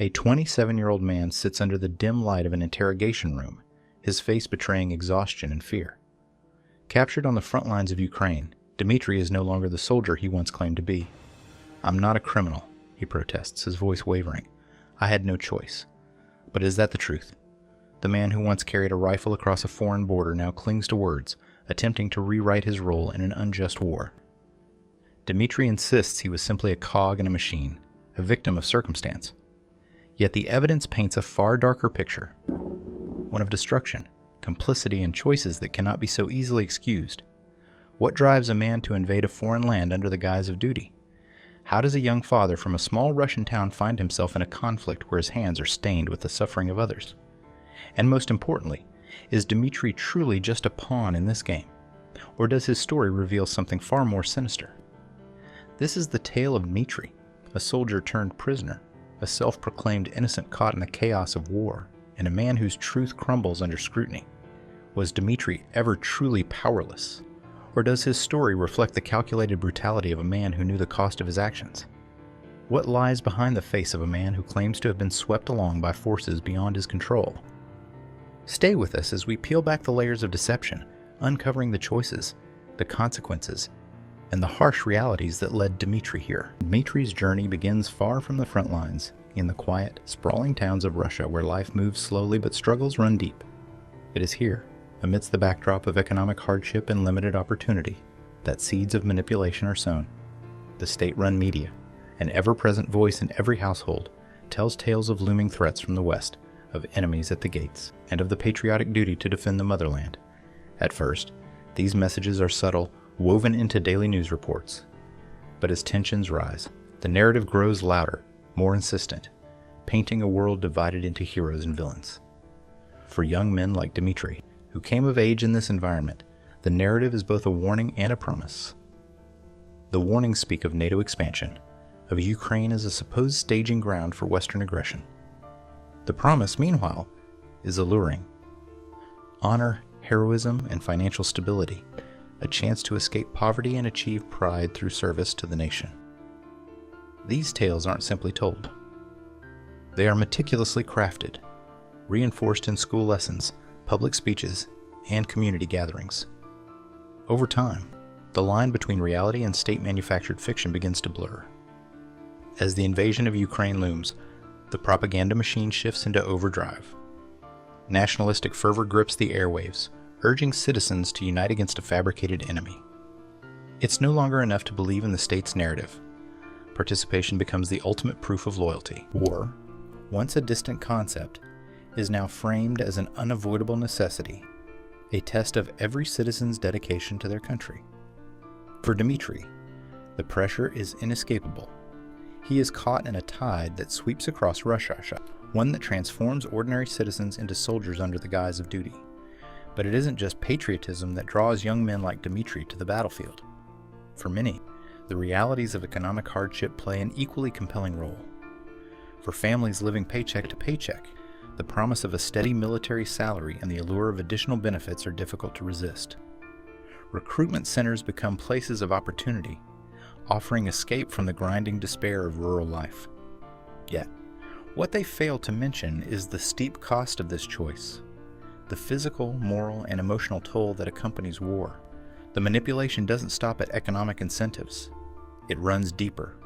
A 27-year-old man sits under the dim light of an interrogation room, his face betraying exhaustion and fear. Captured on the front lines of Ukraine, Dmitry is no longer the soldier he once claimed to be. "I'm not a criminal," he protests, his voice wavering. "I had no choice." But is that the truth? The man who once carried a rifle across a foreign border now clings to words, attempting to rewrite his role in an unjust war. Dmitry insists he was simply a cog in a machine, a victim of circumstance. Yet the evidence paints a far darker picture, one of destruction, complicity, and choices that cannot be so easily excused. What drives a man to invade a foreign land under the guise of duty? How does a young father from a small Russian town find himself in a conflict where his hands are stained with the suffering of others? And most importantly, is Dmitry truly just a pawn in this game? Or does his story reveal something far more sinister? This is the tale of Dmitry, a soldier turned prisoner, a self-proclaimed innocent caught in the chaos of war, and a man whose truth crumbles under scrutiny. Was Dmitry ever truly powerless? Or does his story reflect the calculated brutality of a man who knew the cost of his actions? What lies behind the face of a man who claims to have been swept along by forces beyond his control? Stay with us as we peel back the layers of deception, uncovering the choices, the consequences, and the harsh realities that led Dmitry here. Dmitry's journey begins far from the front lines, in the quiet, sprawling towns of Russia where life moves slowly but struggles run deep. It is here, amidst the backdrop of economic hardship and limited opportunity, that seeds of manipulation are sown. The state-run media, an ever-present voice in every household, tells tales of looming threats from the West, of enemies at the gates, and of the patriotic duty to defend the motherland. At first, these messages are subtle, woven into daily news reports. But as tensions rise, the narrative grows louder, more insistent, painting a world divided into heroes and villains. For young men like Dmitry, who came of age in this environment, the narrative is both a warning and a promise. The warnings speak of NATO expansion, of Ukraine as a supposed staging ground for Western aggression. The promise, meanwhile, is alluring. Honor, heroism, and financial stability, a chance to escape poverty and achieve pride through service to the nation. These tales aren't simply told. They are meticulously crafted, reinforced in school lessons, public speeches, and community gatherings. Over time, the line between reality and state-manufactured fiction begins to blur. As the invasion of Ukraine looms, the propaganda machine shifts into overdrive. Nationalistic fervor grips the airwaves, urging citizens to unite against a fabricated enemy. It's no longer enough to believe in the state's narrative. Participation becomes the ultimate proof of loyalty. War, once a distant concept, is now framed as an unavoidable necessity, a test of every citizen's dedication to their country. For Dmitry, the pressure is inescapable. He is caught in a tide that sweeps across Russia, one that transforms ordinary citizens into soldiers under the guise of duty. But it isn't just patriotism that draws young men like Dmitry to the battlefield. For many, the realities of economic hardship play an equally compelling role. For families living paycheck to paycheck, the promise of a steady military salary and the allure of additional benefits are difficult to resist. Recruitment centers become places of opportunity, offering escape from the grinding despair of rural life. Yet, what they fail to mention is the steep cost of this choice. The physical, moral, and emotional toll that accompanies war. The manipulation doesn't stop at economic incentives. It runs deeper,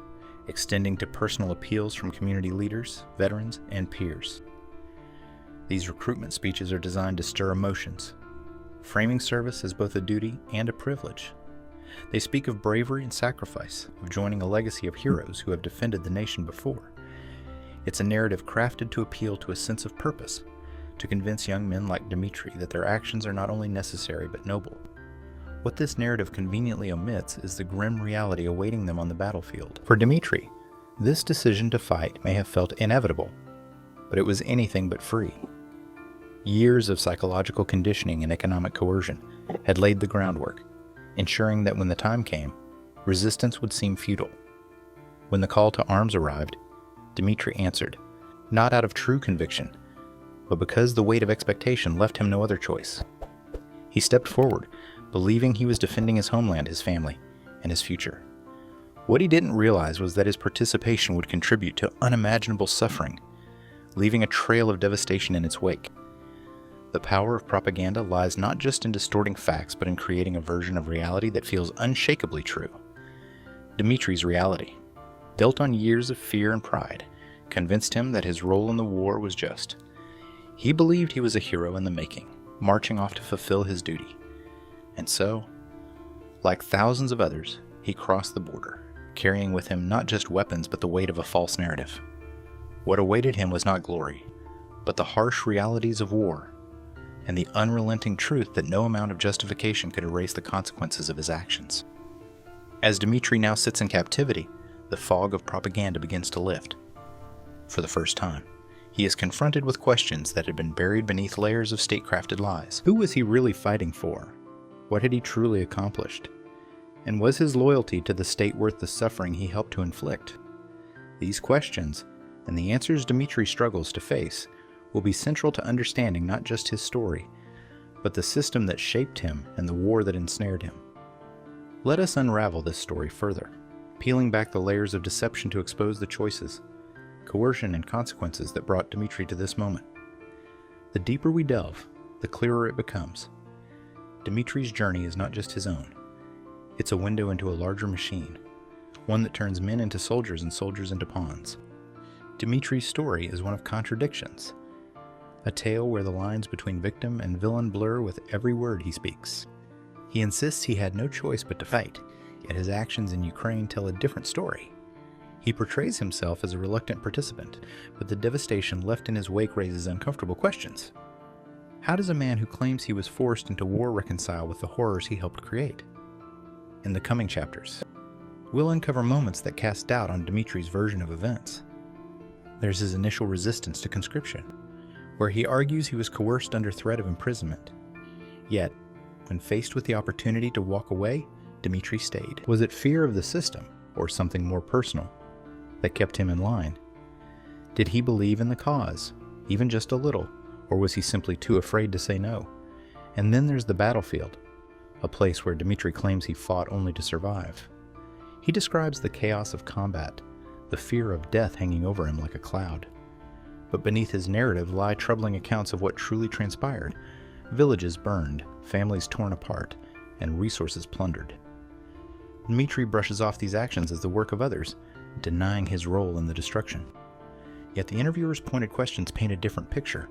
extending to personal appeals from community leaders, veterans, and peers. These recruitment speeches are designed to stir emotions, framing service as both a duty and a privilege. They speak of bravery and sacrifice, of joining a legacy of heroes who have defended the nation before. It's a narrative crafted to appeal to a sense of purpose, to convince young men like Dmitry that their actions are not only necessary but noble. What this narrative conveniently omits is the grim reality awaiting them on the battlefield. For Dmitry, this decision to fight may have felt inevitable, but it was anything but free. Years of psychological conditioning and economic coercion had laid the groundwork, ensuring that when the time came, resistance would seem futile. When the call to arms arrived, Dmitry answered, not out of true conviction, but because the weight of expectation left him no other choice. He stepped forward, believing he was defending his homeland, his family, and his future. What he didn't realize was that his participation would contribute to unimaginable suffering, leaving a trail of devastation in its wake. The power of propaganda lies not just in distorting facts, but in creating a version of reality that feels unshakably true. Dmitry's reality, built on years of fear and pride, convinced him that his role in the war was just. He believed he was a hero in the making, marching off to fulfill his duty. And so, like thousands of others, he crossed the border, carrying with him not just weapons but the weight of a false narrative. What awaited him was not glory, but the harsh realities of war, and the unrelenting truth that no amount of justification could erase the consequences of his actions. As Dmitry now sits in captivity, the fog of propaganda begins to lift. For the first time, he is confronted with questions that had been buried beneath layers of state-crafted lies. Who was he really fighting for? What had he truly accomplished? And was his loyalty to the state worth the suffering he helped to inflict? These questions, and the answers Dmitry struggles to face, will be central to understanding not just his story, but the system that shaped him and the war that ensnared him. Let us unravel this story further, peeling back the layers of deception to expose the choices, coercion, and consequences that brought Dmitry to this moment. The deeper we delve, the clearer it becomes. Dmitry's journey is not just his own. It's a window into a larger machine, one that turns men into soldiers and soldiers into pawns. Dmitry's story is one of contradictions, a tale where the lines between victim and villain blur with every word he speaks. He insists he had no choice but to fight, yet his actions in Ukraine tell a different story. He portrays himself as a reluctant participant, but the devastation left in his wake raises uncomfortable questions. How does a man who claims he was forced into war reconcile with the horrors he helped create? In the coming chapters, we'll uncover moments that cast doubt on Dmitry's version of events. There's his initial resistance to conscription, where he argues he was coerced under threat of imprisonment. Yet, when faced with the opportunity to walk away, Dmitry stayed. Was it fear of the system, or something more personal, that kept him in line? Did he believe in the cause, even just a little, or was he simply too afraid to say no? And then there's the battlefield, a place where Dmitry claims he fought only to survive. He describes the chaos of combat, the fear of death hanging over him like a cloud. But beneath his narrative lie troubling accounts of what truly transpired: villages burned, families torn apart, and resources plundered. Dmitry brushes off these actions as the work of others, denying his role in the destruction. Yet the interviewer's pointed questions paint a different picture,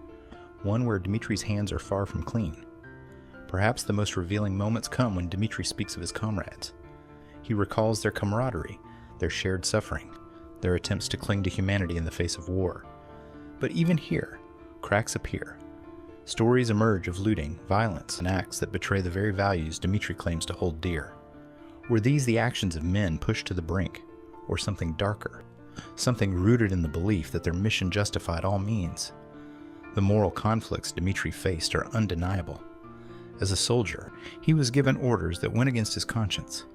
one where Dmitry's hands are far from clean. Perhaps the most revealing moments come when Dmitry speaks of his comrades. He recalls their camaraderie, their shared suffering, their attempts to cling to humanity in the face of war. But even here, cracks appear. Stories emerge of looting, violence, and acts that betray the very values Dmitry claims to hold dear. Were these the actions of men pushed to the brink, or something darker, something rooted in the belief that their mission justified all means? The moral conflicts Dmitry faced are undeniable. As a soldier, he was given orders that went against his conscience.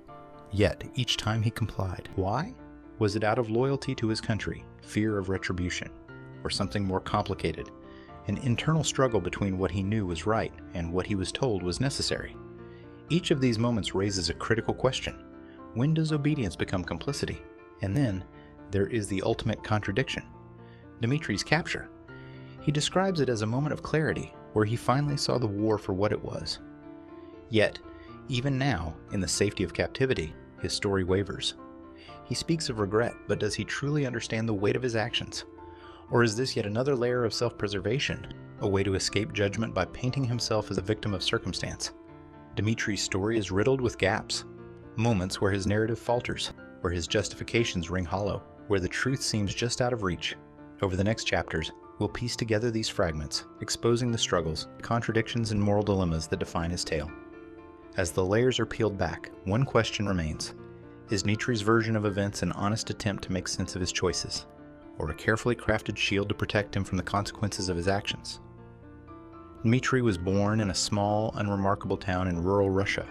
Yet, each time he complied. Why? Was it out of loyalty to his country, fear of retribution, or something more complicated, an internal struggle between what he knew was right and what he was told was necessary? Each of these moments raises a critical question. When does obedience become complicity? And then, there is the ultimate contradiction: Dmitry's capture. He describes it as a moment of clarity, where he finally saw the war for what it was. Yet, even now, in the safety of captivity, his story wavers. He speaks of regret, but does he truly understand the weight of his actions? Or is this yet another layer of self-preservation, a way to escape judgment by painting himself as a victim of circumstance? Dmitry's story is riddled with gaps, moments where his narrative falters, where his justifications ring hollow, where the truth seems just out of reach. Over the next chapters, we'll piece together these fragments, exposing the struggles, contradictions, and moral dilemmas that define his tale. As the layers are peeled back, one question remains: is Dmitry's version of events an honest attempt to make sense of his choices, or a carefully crafted shield to protect him from the consequences of his actions? Dmitry was born in a small, unremarkable town in rural Russia,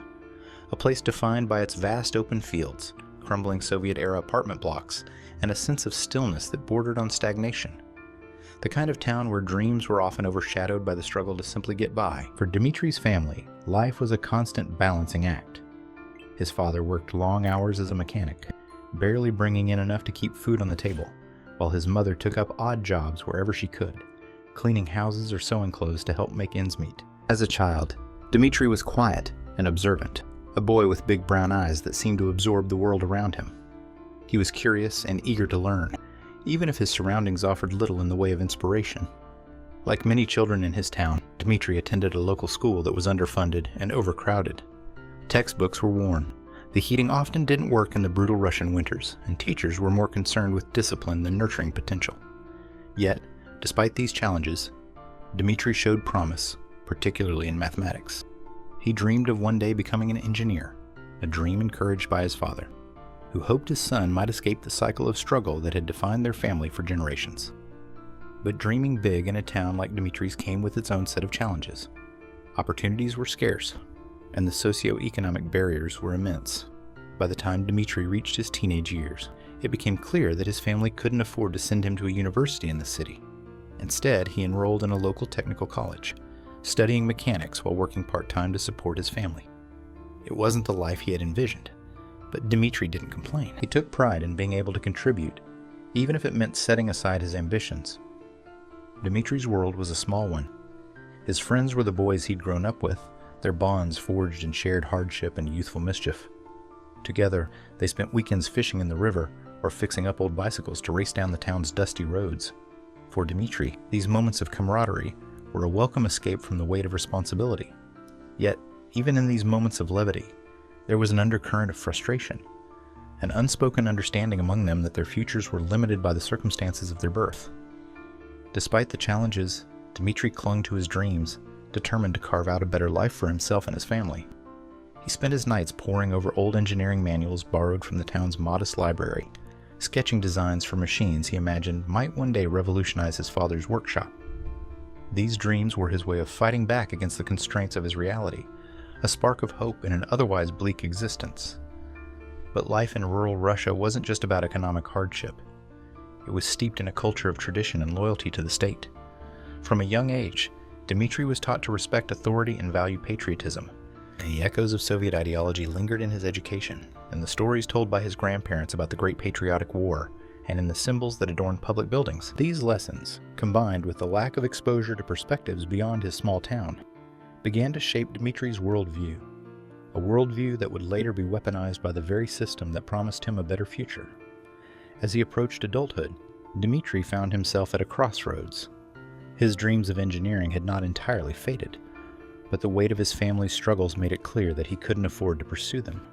a place defined by its vast open fields, crumbling Soviet-era apartment blocks, and a sense of stillness that bordered on stagnation. The kind of town where dreams were often overshadowed by the struggle to simply get by. For Dmitry's family, life was a constant balancing act. His father worked long hours as a mechanic, barely bringing in enough to keep food on the table, while his mother took up odd jobs wherever she could, cleaning houses or sewing clothes to help make ends meet. As a child, Dmitry was quiet and observant, a boy with big brown eyes that seemed to absorb the world around him. He was curious and eager to learn, even if his surroundings offered little in the way of inspiration. Like many children in his town, Dmitry attended a local school that was underfunded and overcrowded. Textbooks were worn. The heating often didn't work in the brutal Russian winters, and teachers were more concerned with discipline than nurturing potential. Yet, despite these challenges, Dmitry showed promise, particularly in mathematics. He dreamed of one day becoming an engineer, a dream encouraged by his father, who hoped his son might escape the cycle of struggle that had defined their family for generations. But dreaming big in a town like Dmitry's came with its own set of challenges. Opportunities were scarce, and the socio-economic barriers were immense. By the time Dmitry reached his teenage years, it became clear that his family couldn't afford to send him to a university in the city. Instead, he enrolled in a local technical college, studying mechanics while working part-time to support his family. It wasn't the life he had envisioned, but Dmitry didn't complain. He took pride in being able to contribute, even if it meant setting aside his ambitions. Dmitry's world was a small one. His friends were the boys he'd grown up with, their bonds forged in shared hardship and youthful mischief. Together, they spent weekends fishing in the river or fixing up old bicycles to race down the town's dusty roads. For Dmitry, these moments of camaraderie were a welcome escape from the weight of responsibility. Yet, even in these moments of levity, there was an undercurrent of frustration, an unspoken understanding among them that their futures were limited by the circumstances of their birth. Despite the challenges, Dmitry clung to his dreams, determined to carve out a better life for himself and his family. He spent his nights poring over old engineering manuals borrowed from the town's modest library, sketching designs for machines he imagined might one day revolutionize his father's workshop. These dreams were his way of fighting back against the constraints of his reality, a spark of hope in an otherwise bleak existence. But life in rural Russia wasn't just about economic hardship. It was steeped in a culture of tradition and loyalty to the state. From a young age, Dmitry was taught to respect authority and value patriotism. The echoes of Soviet ideology lingered in his education, in the stories told by his grandparents about the Great Patriotic War, and in the symbols that adorned public buildings. These lessons, combined with the lack of exposure to perspectives beyond his small town, began to shape Dmitry's worldview, a worldview that would later be weaponized by the very system that promised him a better future. As he approached adulthood, Dmitry found himself at a crossroads. His dreams of engineering had not entirely faded, but the weight of his family's struggles made it clear that he couldn't afford to pursue them.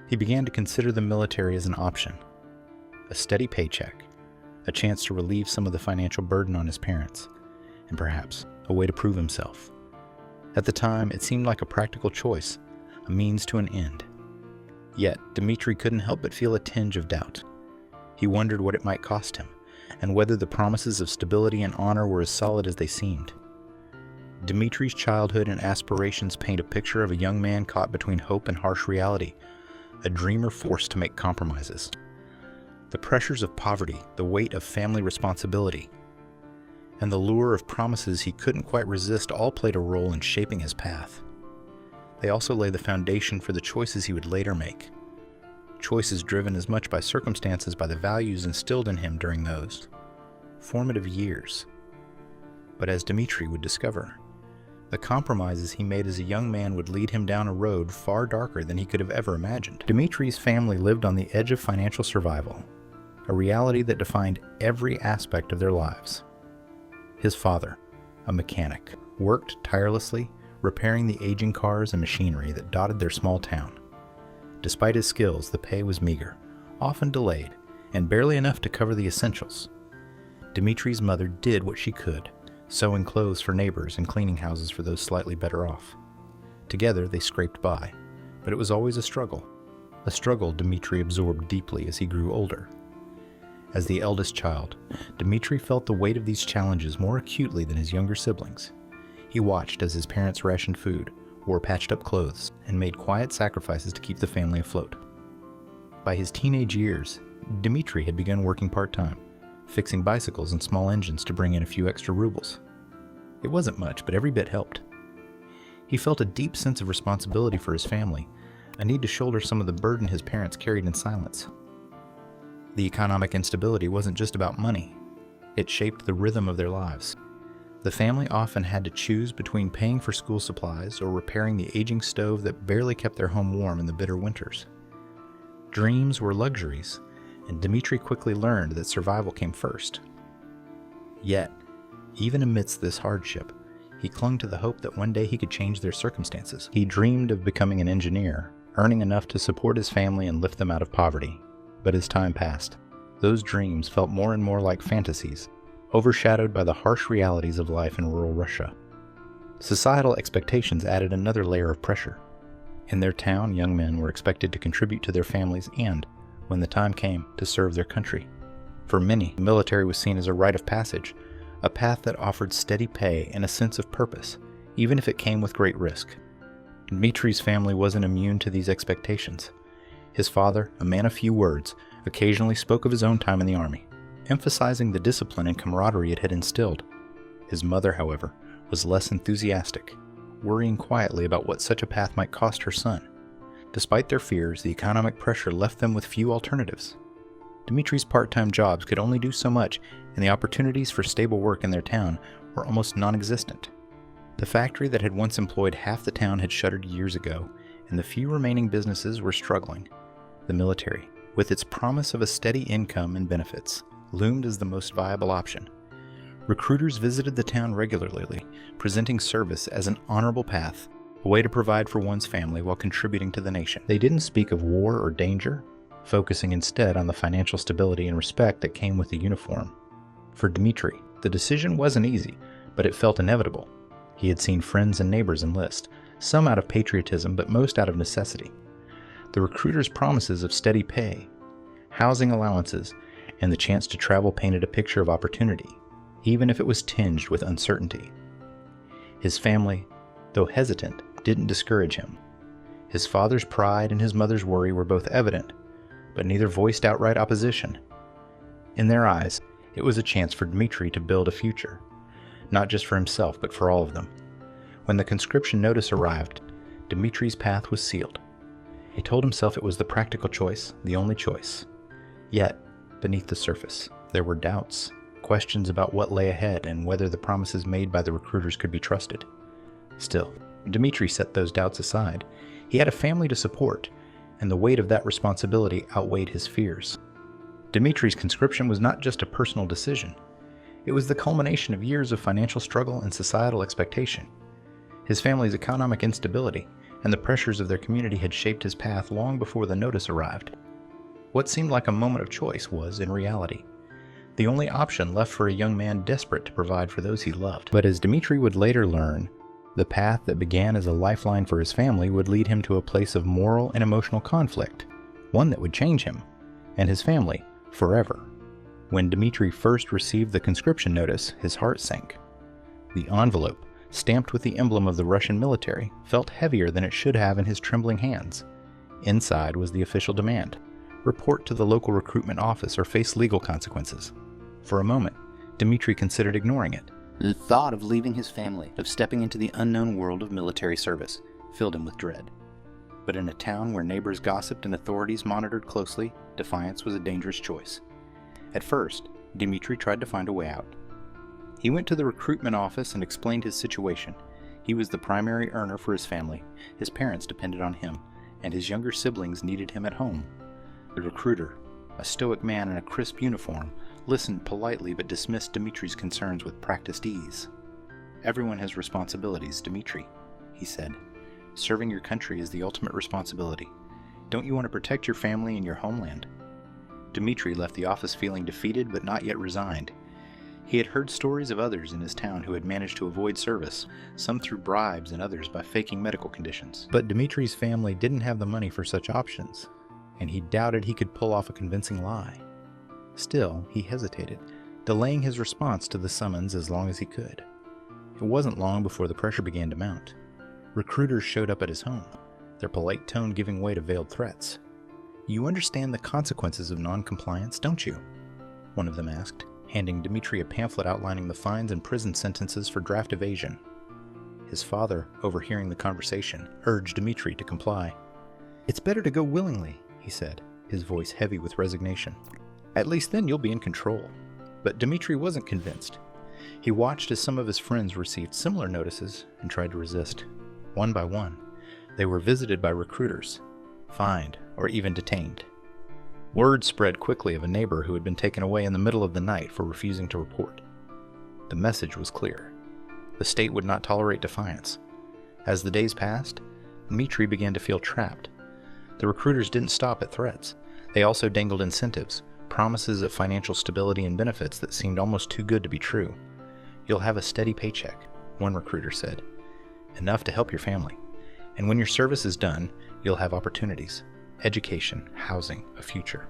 He began to consider the military as an option, a steady paycheck, a chance to relieve some of the financial burden on his parents, and perhaps a way to prove himself. At the time, it seemed like a practical choice, a means to an end. Yet, Dmitry couldn't help but feel a tinge of doubt. He wondered what it might cost him, and whether the promises of stability and honor were as solid as they seemed. Dmitry's childhood and aspirations paint a picture of a young man caught between hope and harsh reality, a dreamer forced to make compromises. The pressures of poverty, the weight of family responsibility, and the lure of promises he couldn't quite resist all played a role in shaping his path. They also lay the foundation for the choices he would later make, choices driven as much by circumstance as by the values instilled in him during those formative years. But as Dmitry would discover, the compromises he made as a young man would lead him down a road far darker than he could have ever imagined. Dmitry's family lived on the edge of financial survival, a reality that defined every aspect of their lives. His father, a mechanic, worked tirelessly, repairing the aging cars and machinery that dotted their small town. Despite his skills, the pay was meager, often delayed, and barely enough to cover the essentials. Dmitry's mother did what she could, sewing clothes for neighbors and cleaning houses for those slightly better off. Together, they scraped by, but it was always a struggle Dmitry absorbed deeply as he grew older. As the eldest child, Dmitry felt the weight of these challenges more acutely than his younger siblings. He watched as his parents rationed food, wore patched-up clothes, and made quiet sacrifices to keep the family afloat. By his teenage years, Dmitry had begun working part-time, fixing bicycles and small engines to bring in a few extra rubles. It wasn't much, but every bit helped. He felt a deep sense of responsibility for his family, a need to shoulder some of the burden his parents carried in silence. The economic instability wasn't just about money. It shaped the rhythm of their lives. The family often had to choose between paying for school supplies or repairing the aging stove that barely kept their home warm in the bitter winters. Dreams were luxuries, and Dmitry quickly learned that survival came first. Yet, even amidst this hardship, he clung to the hope that one day he could change their circumstances. He dreamed of becoming an engineer, earning enough to support his family and lift them out of poverty. But as time passed, those dreams felt more and more like fantasies, overshadowed by the harsh realities of life in rural Russia. Societal expectations added another layer of pressure. In their town, young men were expected to contribute to their families and, when the time came, to serve their country. For many, the military was seen as a rite of passage, a path that offered steady pay and a sense of purpose, even if it came with great risk. Dmitry's family wasn't immune to these expectations. His father, a man of few words, occasionally spoke of his own time in the army, emphasizing the discipline and camaraderie it had instilled. His mother, however, was less enthusiastic, worrying quietly about what such a path might cost her son. Despite their fears, the economic pressure left them with few alternatives. Dmitry's part-time jobs could only do so much, and the opportunities for stable work in their town were almost non-existent. The factory that had once employed half the town had shuttered years ago, and the few remaining businesses were struggling. The military, with its promise of a steady income and benefits, loomed as the most viable option. Recruiters visited the town regularly, presenting service as an honorable path, a way to provide for one's family while contributing to the nation. They didn't speak of war or danger, focusing instead on the financial stability and respect that came with the uniform. For Dmitry, the decision wasn't easy, but it felt inevitable. He had seen friends and neighbors enlist, some out of patriotism, but most out of necessity. The recruiters' promises of steady pay, housing allowances, and the chance to travel painted a picture of opportunity, even if it was tinged with uncertainty. His family, though hesitant, didn't discourage him. His father's pride and his mother's worry were both evident, but neither voiced outright opposition. In their eyes, it was a chance for Dmitry to build a future, not just for himself, but for all of them. When the conscription notice arrived, Dmitry's path was sealed. He told himself it was the practical choice, the only choice. Yet, beneath the surface, there were doubts, questions about what lay ahead and whether the promises made by the recruiters could be trusted. Still, Dmitry set those doubts aside. He had a family to support, and the weight of that responsibility outweighed his fears. Dmitry's conscription was not just a personal decision. It was the culmination of years of financial struggle and societal expectation. His family's economic instability and the pressures of their community had shaped his path long before the notice arrived. What seemed like a moment of choice was, in reality, the only option left for a young man desperate to provide for those he loved. But as Dmitry would later learn, the path that began as a lifeline for his family would lead him to a place of moral and emotional conflict, one that would change him, and his family, forever. When Dmitry first received the conscription notice, his heart sank. The envelope, stamped with the emblem of the Russian military, felt heavier than it should have in his trembling hands. Inside was the official demand: report to the local recruitment office or face legal consequences. For a moment, Dmitry considered ignoring it. The thought of leaving his family, of stepping into the unknown world of military service, filled him with dread. But in a town where neighbors gossiped and authorities monitored closely, defiance was a dangerous choice. At first, Dmitry tried to find a way out. He went to the recruitment office and explained his situation. He was the primary earner for his family, his parents depended on him, and his younger siblings needed him at home. The recruiter, a stoic man in a crisp uniform, listened politely but dismissed Dmitry's concerns with practiced ease. "Everyone has responsibilities, Dmitry," he said. "Serving your country is the ultimate responsibility. Don't you want to protect your family and your homeland?" Dmitry left the office feeling defeated but not yet resigned. He had heard stories of others in his town who had managed to avoid service, some through bribes and others by faking medical conditions. But Dmitry's family didn't have the money for such options, and he doubted he could pull off a convincing lie. Still, he hesitated, delaying his response to the summons as long as he could. It wasn't long before the pressure began to mount. Recruiters showed up at his home, their polite tone giving way to veiled threats. "You understand the consequences of non-compliance, don't you?" one of them asked, handing Dmitry a pamphlet outlining the fines and prison sentences for draft evasion. His father, overhearing the conversation, urged Dmitry to comply. "It's better to go willingly," he said, his voice heavy with resignation. At least then you'll be in control. But Dmitry wasn't convinced. He watched as some of his friends received similar notices and tried to resist. One by one, they were visited by recruiters, fined, or even detained. Word spread quickly of a neighbor who had been taken away in the middle of the night for refusing to report. The message was clear. The state would not tolerate defiance. As the days passed, Dmitry began to feel trapped. The recruiters didn't stop at threats. They also dangled incentives, promises of financial stability and benefits that seemed almost too good to be true. "You'll have a steady paycheck," one recruiter said. "Enough to help your family. And when your service is done, you'll have opportunities. Education, housing, a future."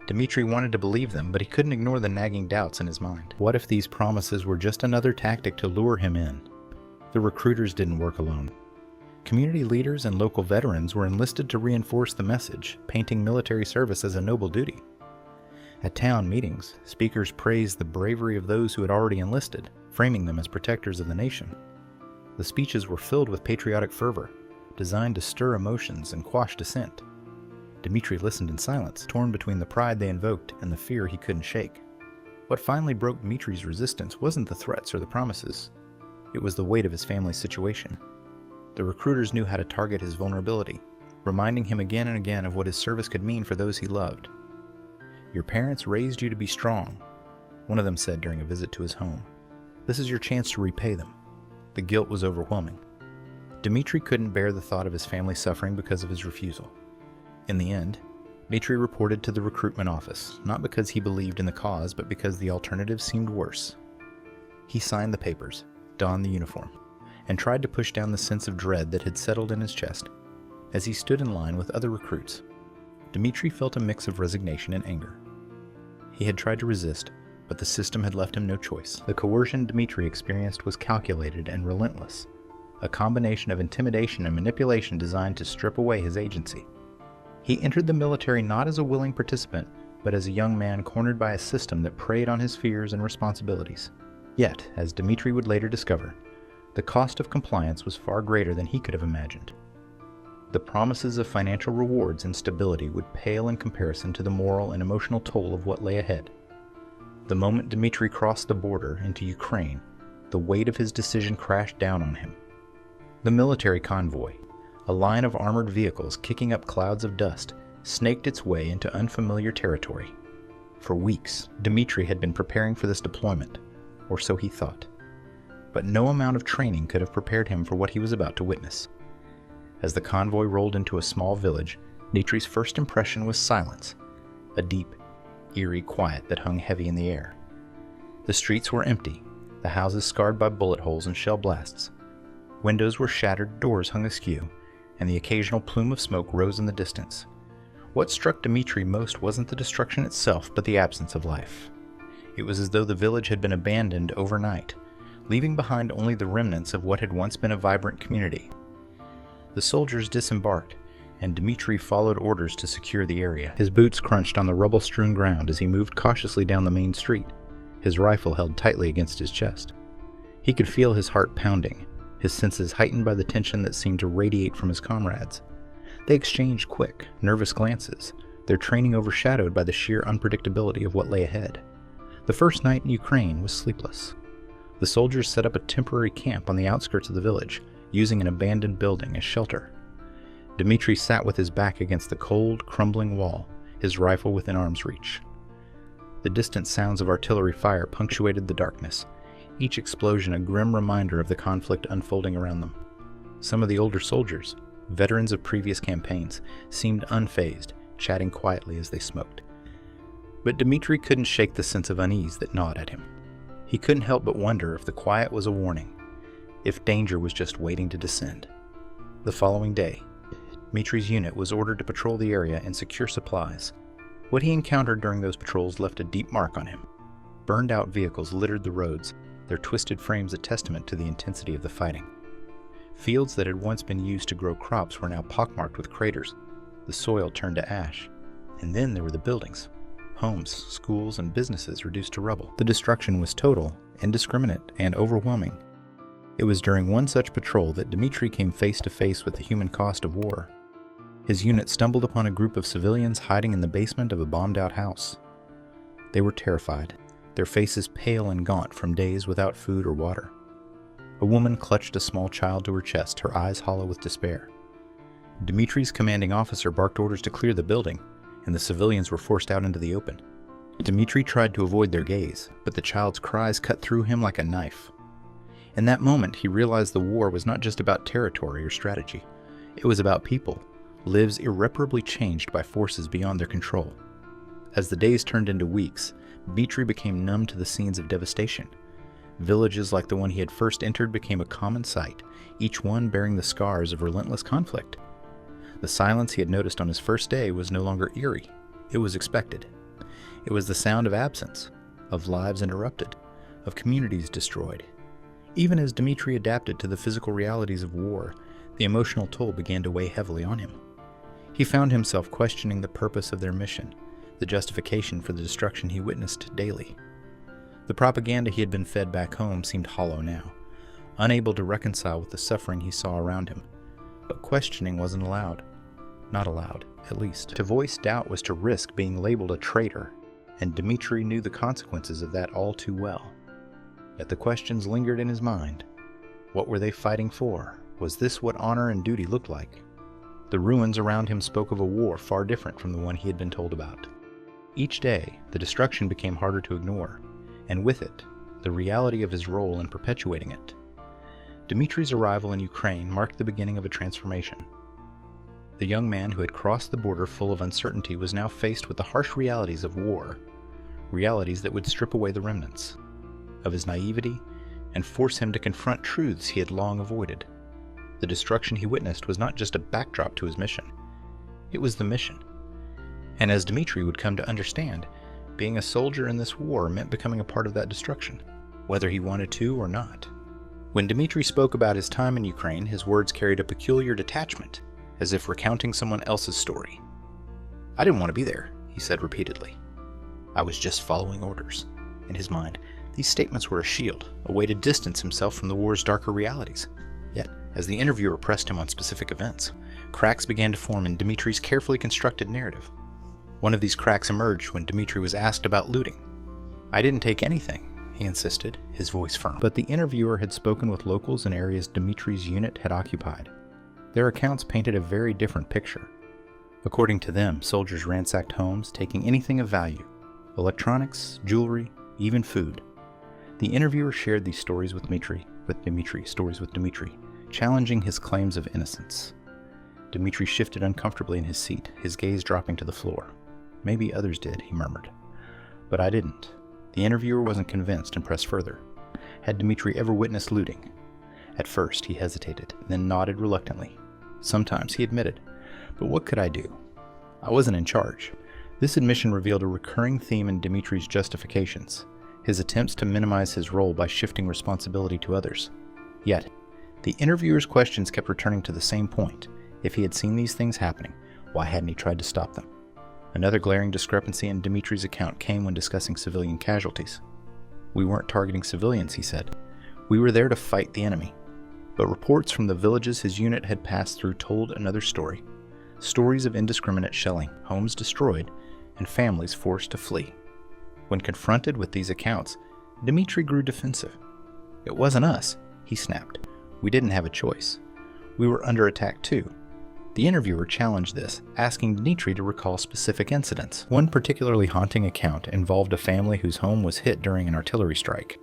Dmitry wanted to believe them, but he couldn't ignore the nagging doubts in his mind. What if these promises were just another tactic to lure him in? The recruiters didn't work alone. Community leaders and local veterans were enlisted to reinforce the message, painting military service as a noble duty. At town meetings, speakers praised the bravery of those who had already enlisted, framing them as protectors of the nation. The speeches were filled with patriotic fervor, designed to stir emotions and quash dissent. Dmitry listened in silence, torn between the pride they invoked and the fear he couldn't shake. What finally broke Dmitry's resistance wasn't the threats or the promises. It was the weight of his family's situation. The recruiters knew how to target his vulnerability, reminding him again and again of what his service could mean for those he loved. "Your parents raised you to be strong," one of them said during a visit to his home. "This is your chance to repay them." The guilt was overwhelming. Dmitry couldn't bear the thought of his family suffering because of his refusal. In the end, Dmitry reported to the recruitment office, not because he believed in the cause, but because the alternative seemed worse. He signed the papers, donned the uniform, and tried to push down the sense of dread that had settled in his chest. As he stood in line with other recruits, Dmitry felt a mix of resignation and anger. He had tried to resist, but the system had left him no choice. The coercion Dmitry experienced was calculated and relentless, a combination of intimidation and manipulation designed to strip away his agency. He entered the military not as a willing participant, but as a young man cornered by a system that preyed on his fears and responsibilities. Yet, as Dmitry would later discover, the cost of compliance was far greater than he could have imagined. The promises of financial rewards and stability would pale in comparison to the moral and emotional toll of what lay ahead. The moment Dmitry crossed the border into Ukraine, the weight of his decision crashed down on him. The military convoy, a line of armored vehicles kicking up clouds of dust, snaked its way into unfamiliar territory. For weeks, Dmitry had been preparing for this deployment, or so he thought. But no amount of training could have prepared him for what he was about to witness. As the convoy rolled into a small village, Dmitry's first impression was silence, a deep, eerie quiet that hung heavy in the air. The streets were empty, the houses scarred by bullet holes and shell blasts. Windows were shattered, doors hung askew, and the occasional plume of smoke rose in the distance. What struck Dmitry most wasn't the destruction itself, but the absence of life. It was as though the village had been abandoned overnight, leaving behind only the remnants of what had once been a vibrant community. The soldiers disembarked, and Dmitry followed orders to secure the area. His boots crunched on the rubble-strewn ground as he moved cautiously down the main street, his rifle held tightly against his chest. He could feel his heart pounding, his senses heightened by the tension that seemed to radiate from his comrades. They exchanged quick, nervous glances, their training overshadowed by the sheer unpredictability of what lay ahead. The first night in Ukraine was sleepless. The soldiers set up a temporary camp on the outskirts of the village, using an abandoned building as shelter. Dmitry sat with his back against the cold, crumbling wall, his rifle within arm's reach. The distant sounds of artillery fire punctuated the darkness, each explosion a grim reminder of the conflict unfolding around them. Some of the older soldiers, veterans of previous campaigns, seemed unfazed, chatting quietly as they smoked. But Dmitry couldn't shake the sense of unease that gnawed at him. He couldn't help but wonder if the quiet was a warning, if danger was just waiting to descend. The following day, Dmitry's unit was ordered to patrol the area and secure supplies. What he encountered during those patrols left a deep mark on him. Burned-out vehicles littered the roads, their twisted frames a testament to the intensity of the fighting. Fields that had once been used to grow crops were now pockmarked with craters, the soil turned to ash. And then there were the buildings. Homes, schools, and businesses reduced to rubble. The destruction was total, indiscriminate, and overwhelming. It was during one such patrol that Dmitry came face to face with the human cost of war. His unit stumbled upon a group of civilians hiding in the basement of a bombed-out house. They were terrified, their faces pale and gaunt from days without food or water. A woman clutched a small child to her chest, her eyes hollow with despair. Dmitry's commanding officer barked orders to clear the building, and the civilians were forced out into the open. Dmitry tried to avoid their gaze, but the child's cries cut through him like a knife. In that moment, he realized the war was not just about territory or strategy. It was about people, lives irreparably changed by forces beyond their control. As the days turned into weeks, Dmitry became numb to the scenes of devastation. Villages like the one he had first entered became a common sight, each one bearing the scars of relentless conflict. The silence he had noticed on his first day was no longer eerie. It was expected. It was the sound of absence, of lives interrupted, of communities destroyed. Even as Dmitry adapted to the physical realities of war, the emotional toll began to weigh heavily on him. He found himself questioning the purpose of their mission, the justification for the destruction he witnessed daily. The propaganda he had been fed back home seemed hollow now, unable to reconcile with the suffering he saw around him. But questioning wasn't allowed. Not allowed, at least. To voice doubt was to risk being labeled a traitor, and Dmitry knew the consequences of that all too well. Yet the questions lingered in his mind. What were they fighting for? Was this what honor and duty looked like? The ruins around him spoke of a war far different from the one he had been told about. Each day, the destruction became harder to ignore, and with it, the reality of his role in perpetuating it. Dmitry's arrival in Ukraine marked the beginning of a transformation. The young man who had crossed the border full of uncertainty was now faced with the harsh realities of war, realities that would strip away the remnants of his naivety and force him to confront truths he had long avoided. The destruction he witnessed was not just a backdrop to his mission, it was the mission. And as Dmitry would come to understand, being a soldier in this war meant becoming a part of that destruction, whether he wanted to or not. When Dmitry spoke about his time in Ukraine, his words carried a peculiar detachment, as if recounting someone else's story. "I didn't want to be there," he said repeatedly. "I was just following orders." In his mind, these statements were a shield, a way to distance himself from the war's darker realities. Yet, as the interviewer pressed him on specific events, cracks began to form in Dmitry's carefully constructed narrative. One of these cracks emerged when Dmitry was asked about looting. "I didn't take anything," he insisted, his voice firm. But the interviewer had spoken with locals in areas Dmitry's unit had occupied. Their accounts painted a very different picture. According to them, soldiers ransacked homes, taking anything of value: electronics, jewelry, even food. The interviewer shared these stories with Dmitry, challenging his claims of innocence. Dmitry shifted uncomfortably in his seat, his gaze dropping to the floor. "Maybe others did," he murmured. "But I didn't." The interviewer wasn't convinced and pressed further. Had Dmitry ever witnessed looting? At first, he hesitated, then nodded reluctantly. Sometimes, he admitted. But what could I do? I wasn't in charge. This admission revealed a recurring theme in Dmitry's justifications, his attempts to minimize his role by shifting responsibility to others. Yet, the interviewer's questions kept returning to the same point. If he had seen these things happening, why hadn't he tried to stop them? Another glaring discrepancy in Dmitry's account came when discussing civilian casualties. "We weren't targeting civilians," he said. "We were there to fight the enemy." But reports from the villages his unit had passed through told another story. Stories of indiscriminate shelling, homes destroyed, and families forced to flee. When confronted with these accounts, Dmitry grew defensive. "It wasn't us," he snapped. "We didn't have a choice. We were under attack too." The interviewer challenged this, asking Dmitry to recall specific incidents. One particularly haunting account involved a family whose home was hit during an artillery strike.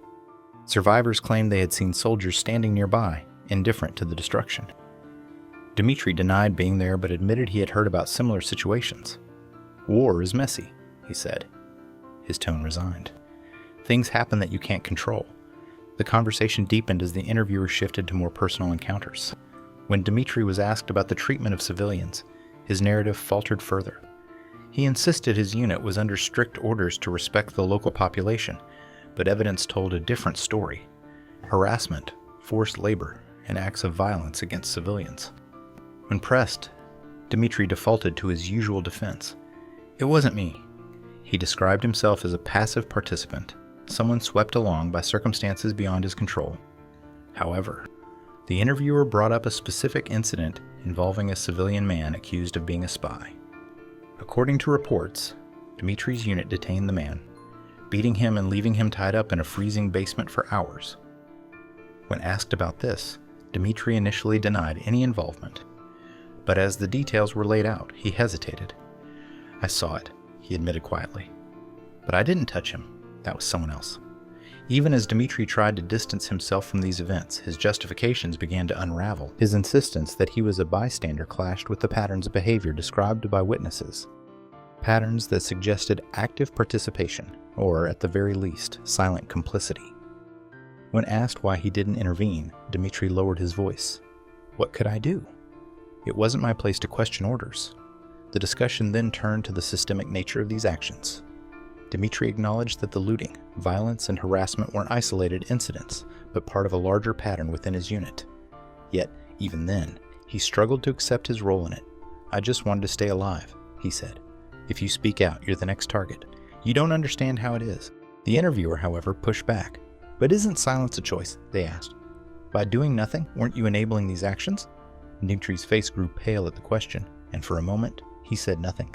Survivors claimed they had seen soldiers standing nearby, indifferent to the destruction. Dmitry denied being there but admitted he had heard about similar situations. "War is messy," he said. His tone resigned. "Things happen that you can't control." The conversation deepened as the interviewer shifted to more personal encounters. When Dmitry was asked about the treatment of civilians, his narrative faltered further. He insisted his unit was under strict orders to respect the local population, but evidence told a different story: harassment, forced labor, and acts of violence against civilians. When pressed, Dmitry defaulted to his usual defense. "It wasn't me." He described himself as a passive participant, someone swept along by circumstances beyond his control. However, the interviewer brought up a specific incident involving a civilian man accused of being a spy. According to reports, Dmitry's unit detained the man, beating him and leaving him tied up in a freezing basement for hours. When asked about this, Dmitry initially denied any involvement, but as the details were laid out, he hesitated. "I saw it," he admitted quietly. "But I didn't touch him. That was someone else." Even as Dmitry tried to distance himself from these events, his justifications began to unravel. His insistence that he was a bystander clashed with the patterns of behavior described by witnesses. Patterns that suggested active participation, or at the very least, silent complicity. When asked why he didn't intervene, Dmitry lowered his voice. "What could I do? It wasn't my place to question orders." The discussion then turned to the systemic nature of these actions. Dmitry acknowledged that the looting, violence, and harassment weren't isolated incidents, but part of a larger pattern within his unit. Yet, even then, he struggled to accept his role in it. "I just wanted to stay alive," he said. "If you speak out, you're the next target. You don't understand how it is." The interviewer, however, pushed back. "But isn't silence a choice?" they asked. "By doing nothing, weren't you enabling these actions?" Dmitry's face grew pale at the question, and for a moment, he said nothing.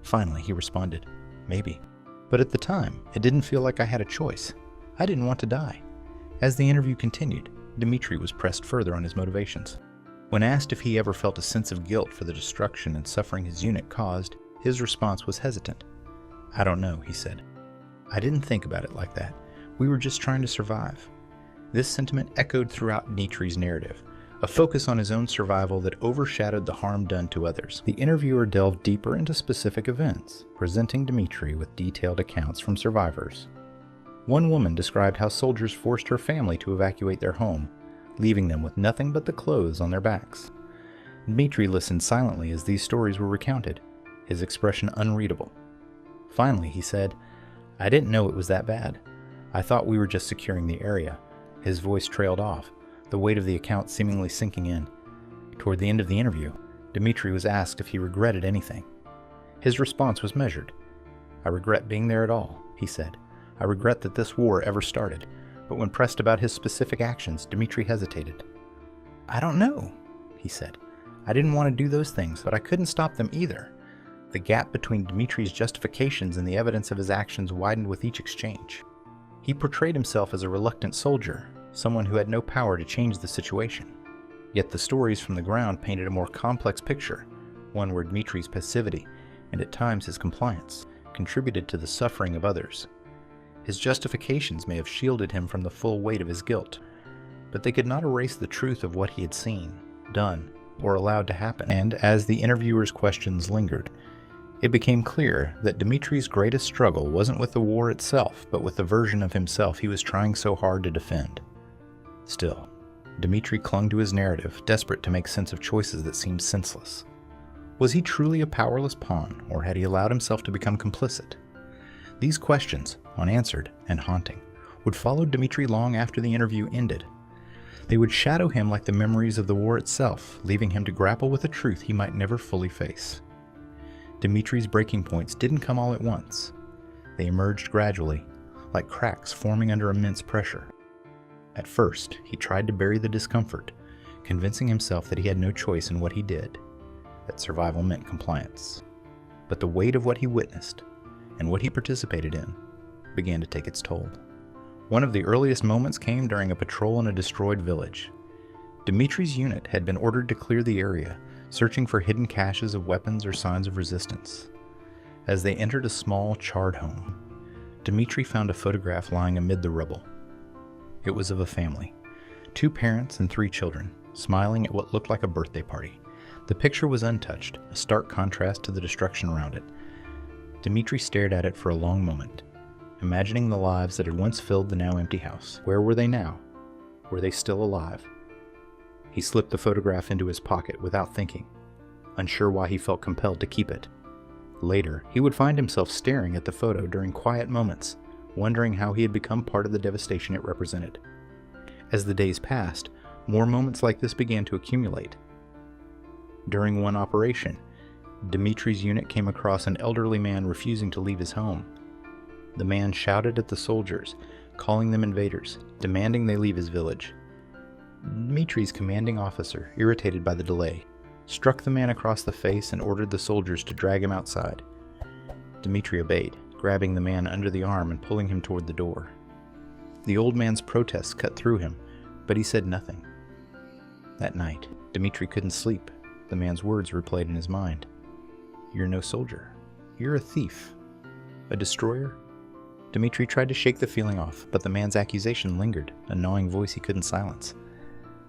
Finally, he responded, "Maybe. But at the time, it didn't feel like I had a choice. I didn't want to die." As the interview continued, Dmitry was pressed further on his motivations. When asked if he ever felt a sense of guilt for the destruction and suffering his unit caused, his response was hesitant. "I don't know," he said. "I didn't think about it like that. We were just trying to survive." This sentiment echoed throughout Dmitry's narrative, a focus on his own survival that overshadowed the harm done to others. The interviewer delved deeper into specific events, presenting Dmitry with detailed accounts from survivors. One woman described how soldiers forced her family to evacuate their home, leaving them with nothing but the clothes on their backs. Dmitry listened silently as these stories were recounted, his expression unreadable. Finally, he said, "I didn't know it was that bad. I thought we were just securing the area." His voice trailed off, the weight of the account seemingly sinking in. Toward the end of the interview, Dmitry was asked if he regretted anything. His response was measured. "I regret being there at all," he said. "I regret that this war ever started." But when pressed about his specific actions, Dmitry hesitated. "I don't know," he said. "I didn't want to do those things, but I couldn't stop them either." The gap between Dmitry's justifications and the evidence of his actions widened with each exchange. He portrayed himself as a reluctant soldier, someone who had no power to change the situation. Yet the stories from the ground painted a more complex picture, one where Dmitry's passivity, and at times his compliance, contributed to the suffering of others. His justifications may have shielded him from the full weight of his guilt, but they could not erase the truth of what he had seen, done, or allowed to happen. And as the interviewer's questions lingered, it became clear that Dmitry's greatest struggle wasn't with the war itself, but with the version of himself he was trying so hard to defend. Still, Dmitry clung to his narrative, desperate to make sense of choices that seemed senseless. Was he truly a powerless pawn, or had he allowed himself to become complicit? These questions, unanswered and haunting, would follow Dmitry long after the interview ended. They would shadow him like the memories of the war itself, leaving him to grapple with a truth he might never fully face. Dmitry's breaking points didn't come all at once. They emerged gradually, like cracks forming under immense pressure. At first, he tried to bury the discomfort, convincing himself that he had no choice in what he did, that survival meant compliance. But the weight of what he witnessed, and what he participated in, began to take its toll. One of the earliest moments came during a patrol in a destroyed village. Dmitry's unit had been ordered to clear the area, searching for hidden caches of weapons or signs of resistance. As they entered a small, charred home, Dmitry found a photograph lying amid the rubble. It was of a family, 2 parents and 3 children, smiling at what looked like a birthday party. The picture was untouched, a stark contrast to the destruction around it. Dmitry stared at it for a long moment, imagining the lives that had once filled the now empty house. Where were they now? Were they still alive? He slipped the photograph into his pocket without thinking, unsure why he felt compelled to keep it. Later, he would find himself staring at the photo during quiet moments, wondering how he had become part of the devastation it represented. As the days passed, more moments like this began to accumulate. During one operation, Dmitry's unit came across an elderly man refusing to leave his home. The man shouted at the soldiers, calling them invaders, demanding they leave his village. Dmitry's commanding officer, irritated by the delay, struck the man across the face and ordered the soldiers to drag him outside. Dmitry obeyed, grabbing the man under the arm and pulling him toward the door. The old man's protests cut through him, but he said nothing. That night, Dmitry couldn't sleep. The man's words replayed in his mind. "You're no soldier. You're a thief. A destroyer?" Dmitry tried to shake the feeling off, but the man's accusation lingered, a gnawing voice he couldn't silence.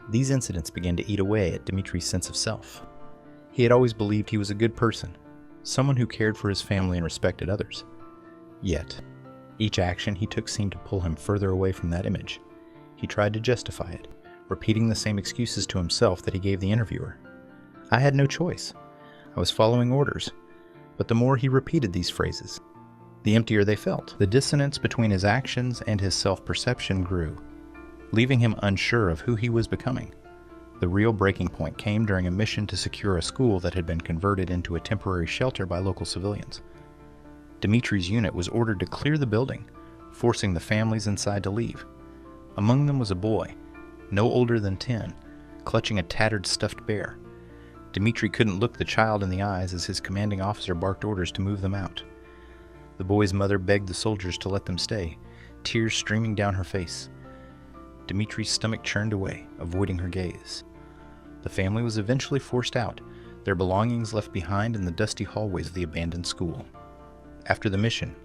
These incidents began to eat away at Dmitry's sense of self. He had always believed he was a good person, someone who cared for his family and respected others. Yet, each action he took seemed to pull him further away from that image. He tried to justify it, repeating the same excuses to himself that he gave the interviewer. "I had no choice. I was following orders." But the more he repeated these phrases, the emptier they felt. The dissonance between his actions and his self-perception grew, leaving him unsure of who he was becoming. The real breaking point came during a mission to secure a school that had been converted into a temporary shelter by local civilians. Dmitry's unit was ordered to clear the building, forcing the families inside to leave. Among them was a boy, no older than 10, clutching a tattered stuffed bear. Dmitry couldn't look the child in the eyes as his commanding officer barked orders to move them out. The boy's mother begged the soldiers to let them stay, tears streaming down her face. Dmitry's stomach churned away, avoiding her gaze. The family was eventually forced out, their belongings left behind in the dusty hallways of the abandoned school. After the mission,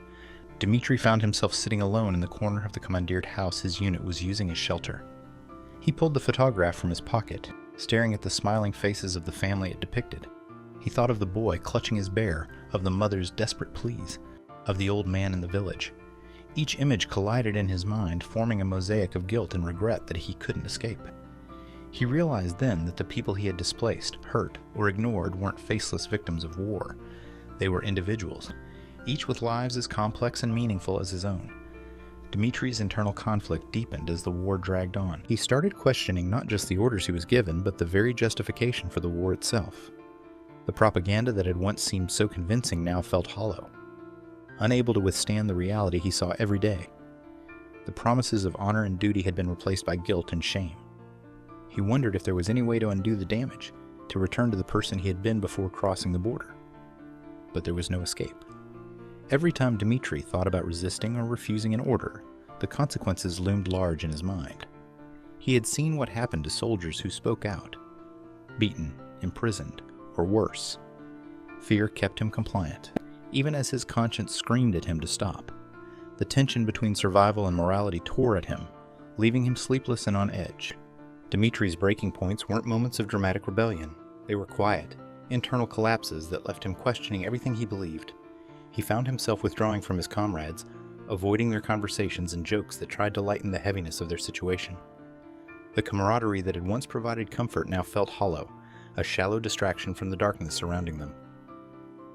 Dmitry found himself sitting alone in the corner of the commandeered house his unit was using as shelter. He pulled the photograph from his pocket, staring at the smiling faces of the family it depicted. He thought of the boy clutching his bear, of the mother's desperate pleas, of the old man in the village. Each image collided in his mind, forming a mosaic of guilt and regret that he couldn't escape. He realized then that the people he had displaced, hurt, or ignored weren't faceless victims of war. They were individuals, each with lives as complex and meaningful as his own. Dmitry's internal conflict deepened as the war dragged on. He started questioning not just the orders he was given, but the very justification for the war itself. The propaganda that had once seemed so convincing now felt hollow, unable to withstand the reality he saw every day. The promises of honor and duty had been replaced by guilt and shame. He wondered if there was any way to undo the damage, to return to the person he had been before crossing the border. But there was no escape. Every time Dmitry thought about resisting or refusing an order, the consequences loomed large in his mind. He had seen what happened to soldiers who spoke out, beaten, imprisoned, or worse. Fear kept him compliant, even as his conscience screamed at him to stop. The tension between survival and morality tore at him, leaving him sleepless and on edge. Dmitry's breaking points weren't moments of dramatic rebellion. They were quiet, internal collapses that left him questioning everything he believed. He found himself withdrawing from his comrades, avoiding their conversations and jokes that tried to lighten the heaviness of their situation. The camaraderie that had once provided comfort now felt hollow, a shallow distraction from the darkness surrounding them.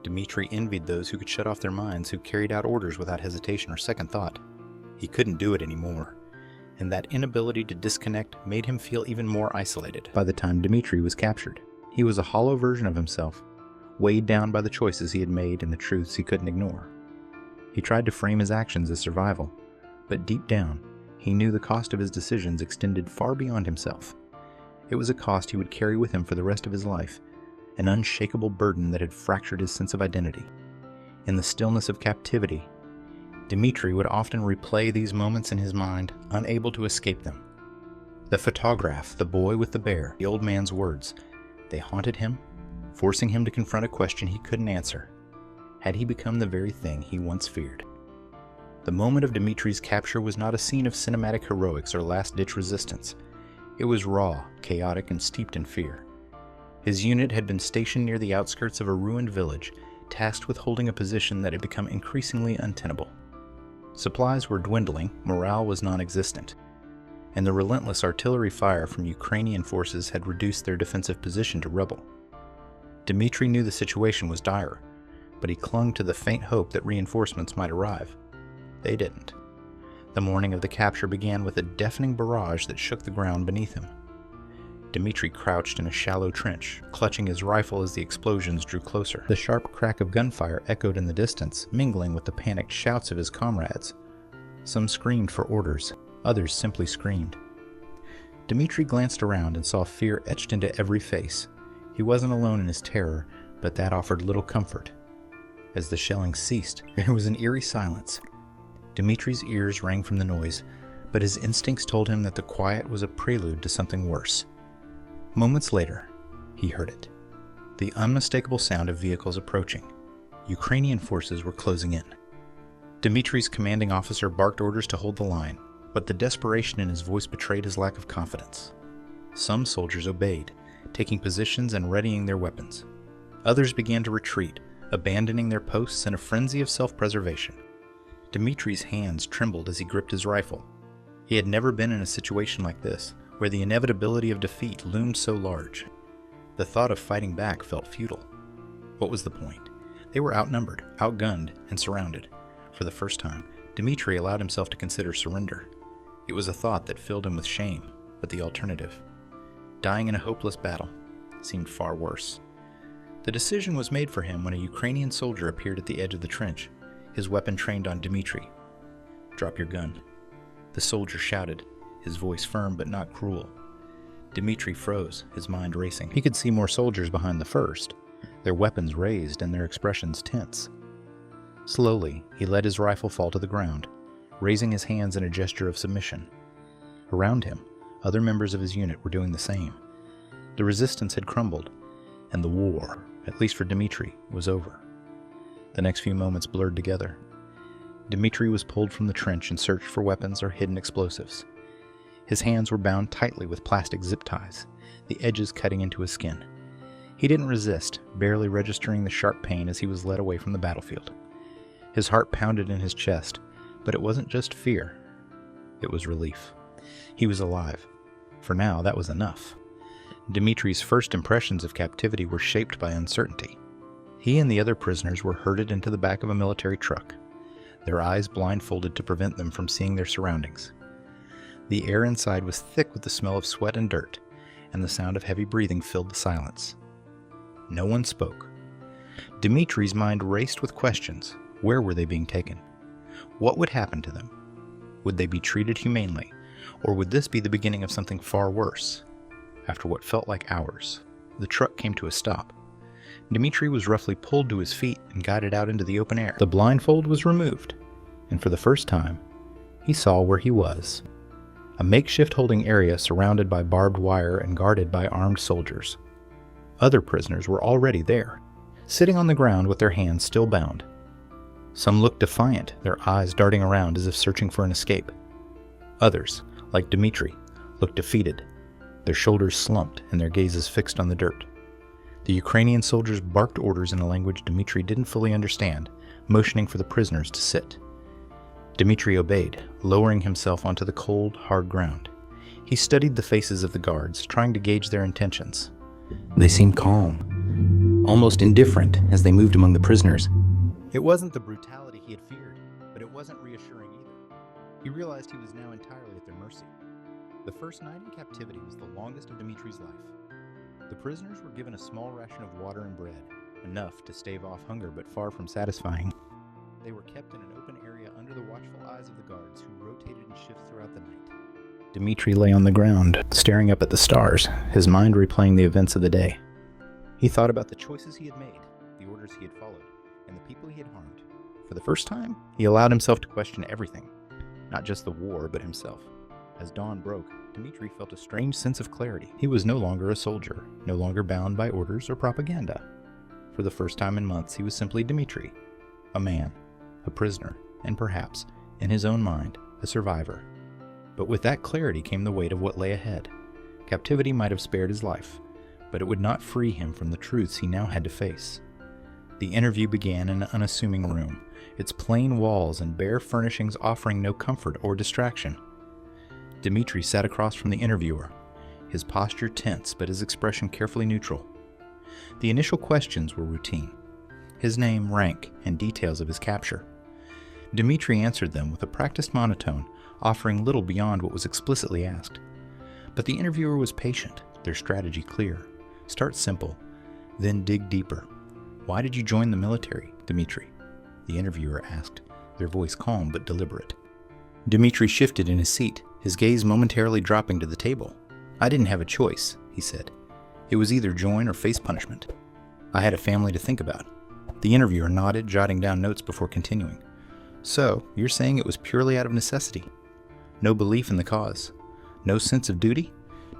Dmitry envied those who could shut off their minds, who carried out orders without hesitation or second thought. He couldn't do it anymore, and that inability to disconnect made him feel even more isolated. By the time Dmitry was captured, he was a hollow version of himself, weighed down by the choices he had made and the truths he couldn't ignore. He tried to frame his actions as survival, but deep down, he knew the cost of his decisions extended far beyond himself. It was a cost he would carry with him for the rest of his life, an unshakable burden that had fractured his sense of identity. In the stillness of captivity, Dmitry would often replay these moments in his mind, unable to escape them. The photograph, the boy with the bear, the old man's words, they haunted him, forcing him to confront a question he couldn't answer. Had he become the very thing he once feared? The moment of Dmitry's capture was not a scene of cinematic heroics or last-ditch resistance. It was raw, chaotic, and steeped in fear. His unit had been stationed near the outskirts of a ruined village, tasked with holding a position that had become increasingly untenable. Supplies were dwindling, morale was non-existent, and the relentless artillery fire from Ukrainian forces had reduced their defensive position to rubble. Dmitry knew the situation was dire, but he clung to the faint hope that reinforcements might arrive. They didn't. The morning of the capture began with a deafening barrage that shook the ground beneath him. Dmitry crouched in a shallow trench, clutching his rifle as the explosions drew closer. The sharp crack of gunfire echoed in the distance, mingling with the panicked shouts of his comrades. Some screamed for orders, others simply screamed. Dmitry glanced around and saw fear etched into every face. He wasn't alone in his terror, but that offered little comfort. As the shelling ceased, there was an eerie silence. Dmitry's ears rang from the noise, but his instincts told him that the quiet was a prelude to something worse. Moments later, he heard it. The unmistakable sound of vehicles approaching. Ukrainian forces were closing in. Dmitry's commanding officer barked orders to hold the line, but the desperation in his voice betrayed his lack of confidence. Some soldiers obeyed, taking positions and readying their weapons. Others began to retreat, abandoning their posts in a frenzy of self-preservation. Dmitry's hands trembled as he gripped his rifle. He had never been in a situation like this, where the inevitability of defeat loomed so large. The thought of fighting back felt futile. What was the point? They were outnumbered, outgunned, and surrounded. For the first time, Dmitry allowed himself to consider surrender. It was a thought that filled him with shame, but the alternative, dying in a hopeless battle, seemed far worse. The decision was made for him when a Ukrainian soldier appeared at the edge of the trench, his weapon trained on Dmitry. "Drop your gun," the soldier shouted, his voice firm but not cruel. Dmitry froze, his mind racing. He could see more soldiers behind the first, their weapons raised and their expressions tense. Slowly, he let his rifle fall to the ground, raising his hands in a gesture of submission. Around him, other members of his unit were doing the same. The resistance had crumbled, and the war, at least for Dmitry, was over. The next few moments blurred together. Dmitry was pulled from the trench and searched for weapons or hidden explosives. His hands were bound tightly with plastic zip ties, the edges cutting into his skin. He didn't resist, barely registering the sharp pain as he was led away from the battlefield. His heart pounded in his chest, but it wasn't just fear. It was relief. He was alive. For now, that was enough. Dmitry's first impressions of captivity were shaped by uncertainty. He and the other prisoners were herded into the back of a military truck, their eyes blindfolded to prevent them from seeing their surroundings. The air inside was thick with the smell of sweat and dirt, and the sound of heavy breathing filled the silence. No one spoke. Dmitry's mind raced with questions. Where were they being taken? What would happen to them? Would they be treated humanely, or would this be the beginning of something far worse? After what felt like hours, the truck came to a stop. Dmitry was roughly pulled to his feet and guided out into the open air. The blindfold was removed, and for the first time, he saw where he was. A makeshift holding area surrounded by barbed wire and guarded by armed soldiers. Other prisoners were already there, sitting on the ground with their hands still bound. Some looked defiant, their eyes darting around as if searching for an escape. Others, like Dmitry, looked defeated, their shoulders slumped and their gazes fixed on the dirt. The Ukrainian soldiers barked orders in a language Dmitry didn't fully understand, motioning for the prisoners to sit. Dmitry obeyed, lowering himself onto the cold, hard ground. He studied the faces of the guards, trying to gauge their intentions. They seemed calm, almost indifferent as they moved among the prisoners. It wasn't the brutality he had feared, but it wasn't reassuring either. He realized he was now entirely at their mercy. The first night in captivity was the longest of Dmitry's life. The prisoners were given a small ration of water and bread, enough to stave off hunger but far from satisfying. They were kept in an open area under the watchful eyes of the guards who rotated in shifts throughout the night. Dmitry lay on the ground, staring up at the stars, his mind replaying the events of the day. He thought about the choices he had made, the orders he had followed, and the people he had harmed. For the first time, he allowed himself to question everything, not just the war, but himself. As dawn broke, Dmitry felt a strange sense of clarity. He was no longer a soldier, no longer bound by orders or propaganda. For the first time in months, he was simply Dmitry, a man, a prisoner, and perhaps, in his own mind, a survivor. But with that clarity came the weight of what lay ahead. Captivity might have spared his life, but it would not free him from the truths he now had to face. The interview began in an unassuming room, its plain walls and bare furnishings offering no comfort or distraction. Dmitry sat across from the interviewer, his posture tense but his expression carefully neutral. The initial questions were routine: his name, rank, and details of his capture. Dmitry answered them with a practiced monotone, offering little beyond what was explicitly asked. But the interviewer was patient, their strategy clear. Start simple, then dig deeper. "Why did you join the military, Dmitry?" the interviewer asked, their voice calm but deliberate. Dmitry shifted in his seat, his gaze momentarily dropping to the table. "I didn't have a choice," he said. "It was either join or face punishment. I had a family to think about." The interviewer nodded, jotting down notes before continuing. So, you're saying it was purely out of necessity? No belief in the cause? No sense of duty?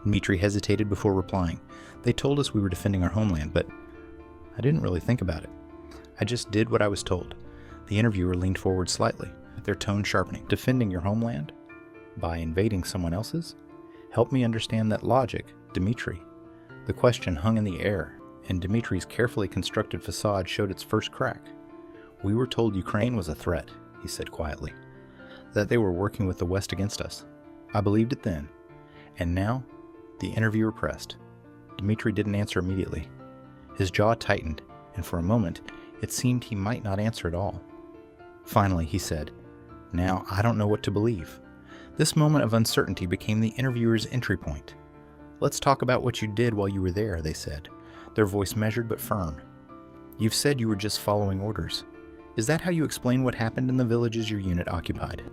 Dmitry hesitated before replying. They told us we were defending our homeland, but I didn't really think about it. I just did what I was told. The interviewer leaned forward slightly, their tone sharpening. Defending your homeland? By invading someone else's? Help me understand that logic, Dmitry. The question hung in the air, and Dmitry's carefully constructed facade showed its first crack. We were told Ukraine was a threat, he said quietly, that they were working with the West against us. I believed it then. And now, the interviewer pressed. Dmitry didn't answer immediately. His jaw tightened, and for a moment, it seemed he might not answer at all. Finally, he said, Now, I don't know what to believe. This moment of uncertainty became the interviewer's entry point. Let's talk about what you did while you were there, they said, their voice measured but firm. You've said you were just following orders. Is that how you explain what happened in the villages your unit occupied?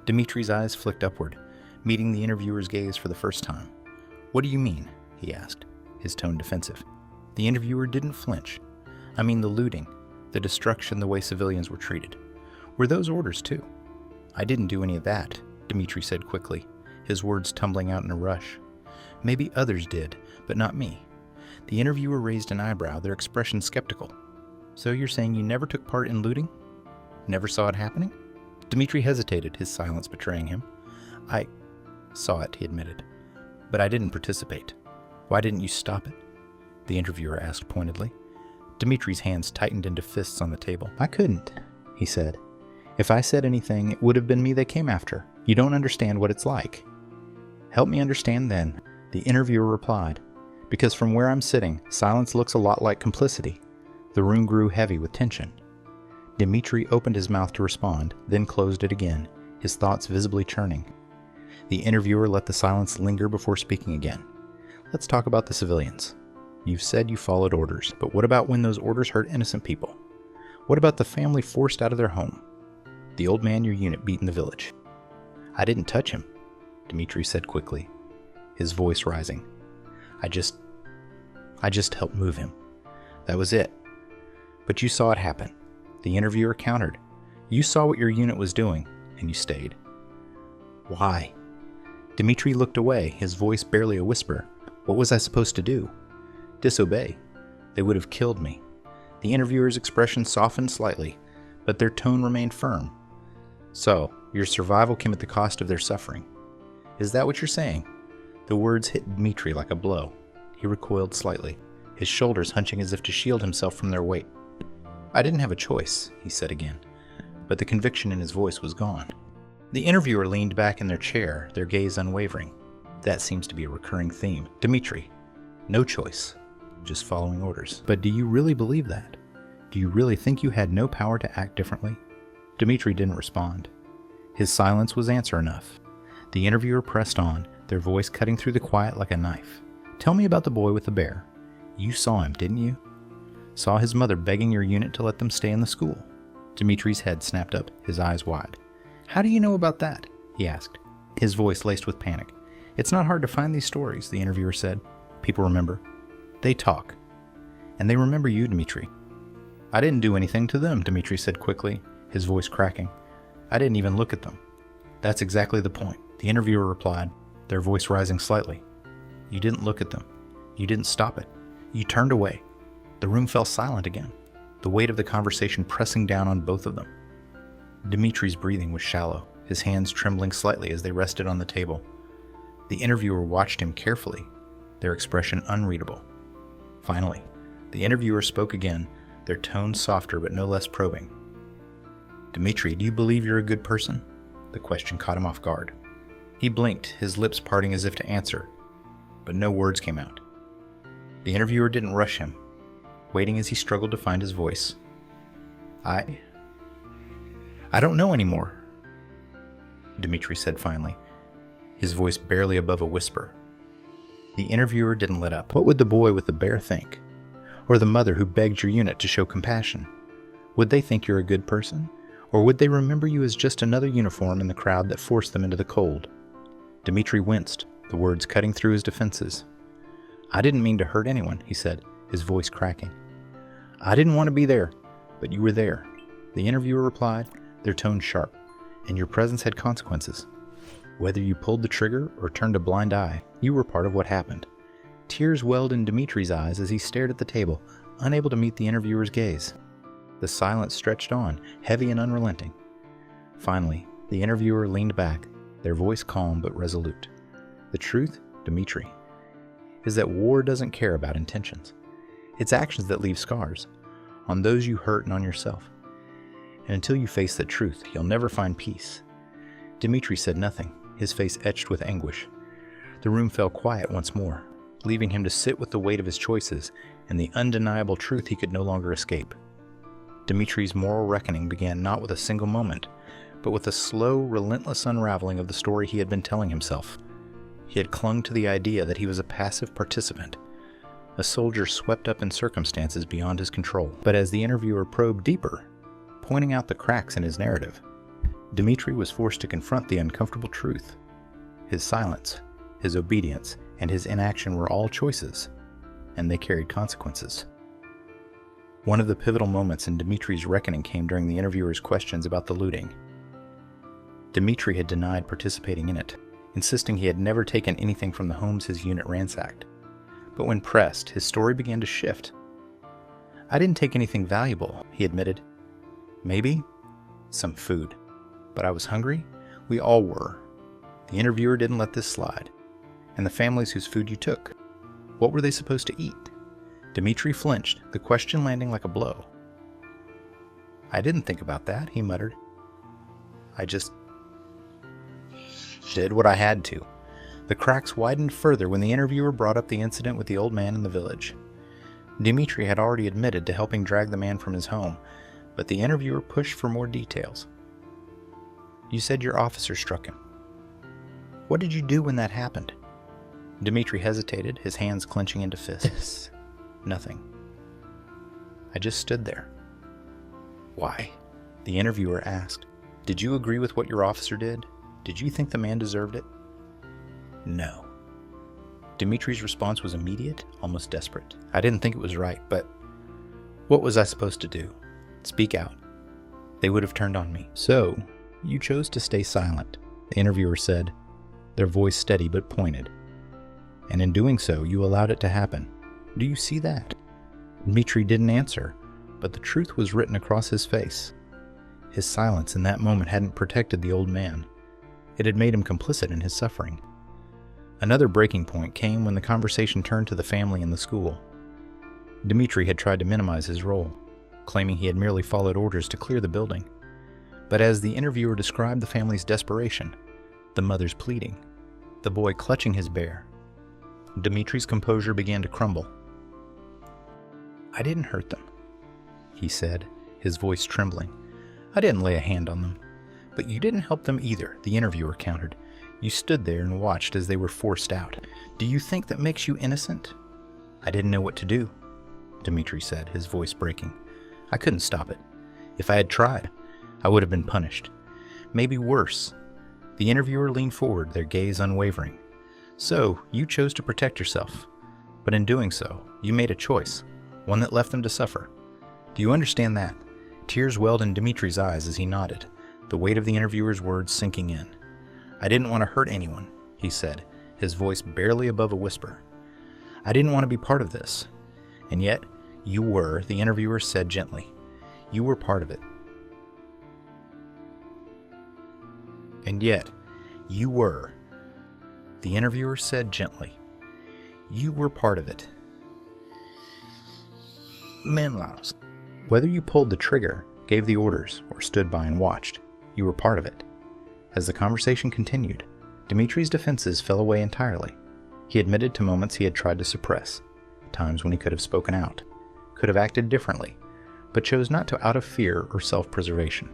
Dmitry's eyes flicked upward, meeting the interviewer's gaze for the first time. What do you mean? He asked, his tone defensive. The interviewer didn't flinch. I mean the looting, the destruction, the way civilians were treated. Were those orders too? I didn't do any of that, Dmitry said quickly, his words tumbling out in a rush. Maybe others did, but not me. The interviewer raised an eyebrow, their expression skeptical. So you're saying you never took part in looting? Never saw it happening? Dmitry hesitated, his silence betraying him. I saw it, he admitted, but I didn't participate. Why didn't you stop it? The interviewer asked pointedly. Dmitry's hands tightened into fists on the table. I couldn't, he said. If I said anything, it would have been me they came after. You don't understand what it's like. Help me understand then, the interviewer replied. Because from where I'm sitting, silence looks a lot like complicity. The room grew heavy with tension. Dmitry opened his mouth to respond, then closed it again, his thoughts visibly churning. The interviewer let the silence linger before speaking again. Let's talk about the civilians. You've said you followed orders, but what about when those orders hurt innocent people? What about the family forced out of their home? The old man your unit beat in the village. I didn't touch him, Dmitry said quickly, his voice rising. I just helped move him. That was it. But you saw it happen. The interviewer countered. You saw what your unit was doing, and you stayed. Why? Dmitry looked away, his voice barely a whisper. What was I supposed to do? Disobey. They would have killed me. The interviewer's expression softened slightly, but their tone remained firm. So, your survival came at the cost of their suffering. Is that what you're saying? The words hit Dmitry like a blow. He recoiled slightly, his shoulders hunching as if to shield himself from their weight. I didn't have a choice, he said again, but the conviction in his voice was gone. The interviewer leaned back in their chair, their gaze unwavering. That seems to be a recurring theme. Dmitry, no choice, just following orders. But do you really believe that? Do you really think you had no power to act differently? Dmitry didn't respond. His silence was answer enough. The interviewer pressed on, their voice cutting through the quiet like a knife. Tell me about the boy with the bear. You saw him, didn't you? Saw his mother begging your unit to let them stay in the school. Dmitry's head snapped up, his eyes wide. How do you know about that? He asked, his voice laced with panic. It's not hard to find these stories, the interviewer said. People remember. They talk. And they remember you, Dmitry. I didn't do anything to them, Dmitry said quickly, his voice cracking. I didn't even look at them. That's exactly the point, the interviewer replied, their voice rising slightly. You didn't look at them. You didn't stop it. You turned away. The room fell silent again, the weight of the conversation pressing down on both of them. Dmitry's breathing was shallow, his hands trembling slightly as they rested on the table. The interviewer watched him carefully, their expression unreadable. Finally, the interviewer spoke again, their tone softer but no less probing. Dmitry, do you believe you're a good person? The question caught him off guard. He blinked, his lips parting as if to answer, but no words came out. The interviewer didn't rush him, waiting as he struggled to find his voice. I don't know anymore, Dmitry said finally, his voice barely above a whisper. The interviewer didn't let up. What would the boy with the bear think? Or the mother who begged your unit to show compassion? Would they think you're a good person? Or would they remember you as just another uniform in the crowd that forced them into the cold? Dmitry winced, the words cutting through his defenses. I didn't mean to hurt anyone, he said, his voice cracking. I didn't want to be there. But you were there. The interviewer replied, their tone sharp, and your presence had consequences. Whether you pulled the trigger or turned a blind eye, you were part of what happened. Tears welled in Dmitry's eyes as he stared at the table, unable to meet the interviewer's gaze. The silence stretched on, heavy and unrelenting. Finally, the interviewer leaned back, their voice calm but resolute. The truth, Dmitry, is that war doesn't care about intentions. It's actions that leave scars, on those you hurt and on yourself. And until you face the truth, you'll never find peace. Dmitry said nothing, his face etched with anguish. The room fell quiet once more, leaving him to sit with the weight of his choices and the undeniable truth he could no longer escape. Dmitry's moral reckoning began not with a single moment, but with a slow, relentless unraveling of the story he had been telling himself. He had clung to the idea that he was a passive participant, a soldier swept up in circumstances beyond his control. But as the interviewer probed deeper, pointing out the cracks in his narrative, Dmitry was forced to confront the uncomfortable truth. His silence, his obedience, and his inaction were all choices, and they carried consequences. One of the pivotal moments in Dmitry's reckoning came during the interviewer's questions about the looting. Dmitry had denied participating in it, insisting he had never taken anything from the homes his unit ransacked. But when pressed, his story began to shift. "I didn't take anything valuable," he admitted. "Maybe some food. But I was hungry. We all were." The interviewer didn't let this slide. "And the families whose food you took, what were they supposed to eat?" Dmitry flinched, the question landing like a blow. "I didn't think about that," he muttered. "I just did what I had to." The cracks widened further when the interviewer brought up the incident with the old man in the village. Dmitry had already admitted to helping drag the man from his home, but the interviewer pushed for more details. "You said your officer struck him. What did you do when that happened?" Dmitry hesitated, his hands clenching into fists. "Nothing. I just stood there." "Why?" the interviewer asked. "Did you agree with what your officer did? Did you think the man deserved it?" "No." Dmitry's response was immediate, almost desperate. "I didn't think it was right, but what was I supposed to do? Speak out. They would have turned on me." "So, you chose to stay silent," the interviewer said, their voice steady but pointed. "And in doing so, you allowed it to happen. Do you see that?" Dmitry didn't answer, but the truth was written across his face. His silence in that moment hadn't protected the old man. It had made him complicit in his suffering. Another breaking point came when the conversation turned to the family and the school. Dmitry had tried to minimize his role, claiming he had merely followed orders to clear the building. But as the interviewer described the family's desperation, the mother's pleading, the boy clutching his bear, Dmitry's composure began to crumble. "I didn't hurt them," he said, his voice trembling. "I didn't lay a hand on them. But you didn't help them either," the interviewer countered. "You stood there and watched as they were forced out. Do you think that makes you innocent?" "I didn't know what to do," Dmitry said, his voice breaking. "I couldn't stop it. If I had tried, I would have been punished. Maybe worse." The interviewer leaned forward, their gaze unwavering. "So, you chose to protect yourself. But in doing so, you made a choice, one that left them to suffer. Do you understand that?" Tears welled in Dmitry's eyes as he nodded, the weight of the interviewer's words sinking in. "I didn't want to hurt anyone," he said, his voice barely above a whisper. "I didn't want to be part of this. And yet, you were," the interviewer said gently. "You were part of it." "And yet, you were," the interviewer said gently. "You were part of it." Menlaus. Whether you pulled the trigger, gave the orders, or stood by and watched, you were part of it. As the conversation continued, Dmitry's defenses fell away entirely. He admitted to moments he had tried to suppress, times when he could have spoken out, could have acted differently, but chose not to out of fear or self-preservation.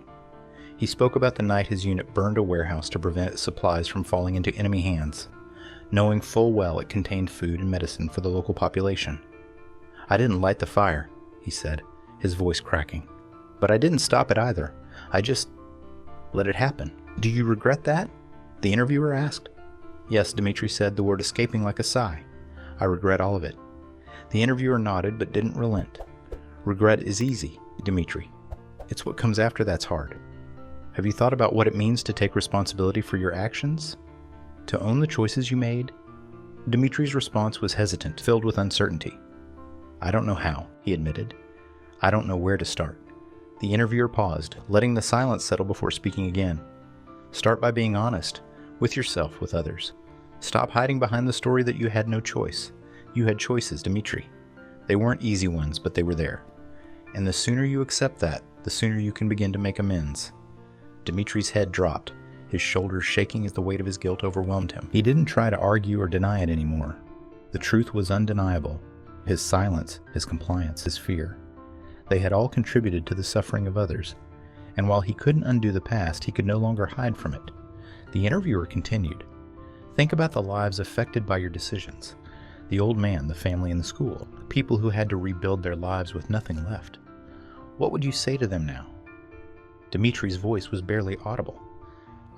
He spoke about the night his unit burned a warehouse to prevent its supplies from falling into enemy hands, knowing full well it contained food and medicine for the local population. "I didn't light the fire," he said, his voice cracking. "But I didn't stop it either. I just let it happen." "Do you regret that?" the interviewer asked. "Yes," Dmitry said, the word escaping like a sigh. "I regret all of it." The interviewer nodded but didn't relent. "Regret is easy, Dmitry," It's what comes after that's hard. Have you thought about what it means to take responsibility for your actions? To own the choices you made? Dmitry's response was hesitant, filled with uncertainty. I don't know how, he admitted. I don't know where to start. The interviewer paused, letting the silence settle before speaking again. Start by being honest, with yourself, with others. Stop hiding behind the story that you had no choice. You had choices, Dmitry. They weren't easy ones, but they were there. And the sooner you accept that, the sooner you can begin to make amends. Dmitry's head dropped, his shoulders shaking as the weight of his guilt overwhelmed him. He didn't try to argue or deny it anymore. The truth was undeniable. His silence, his compliance, his fear. They had all contributed to the suffering of others. And while he couldn't undo the past, he could no longer hide from it. The interviewer continued. Think about the lives affected by your decisions. The old man, the family, and the school. The people who had to rebuild their lives with nothing left. What would you say to them now? Dmitry's voice was barely audible.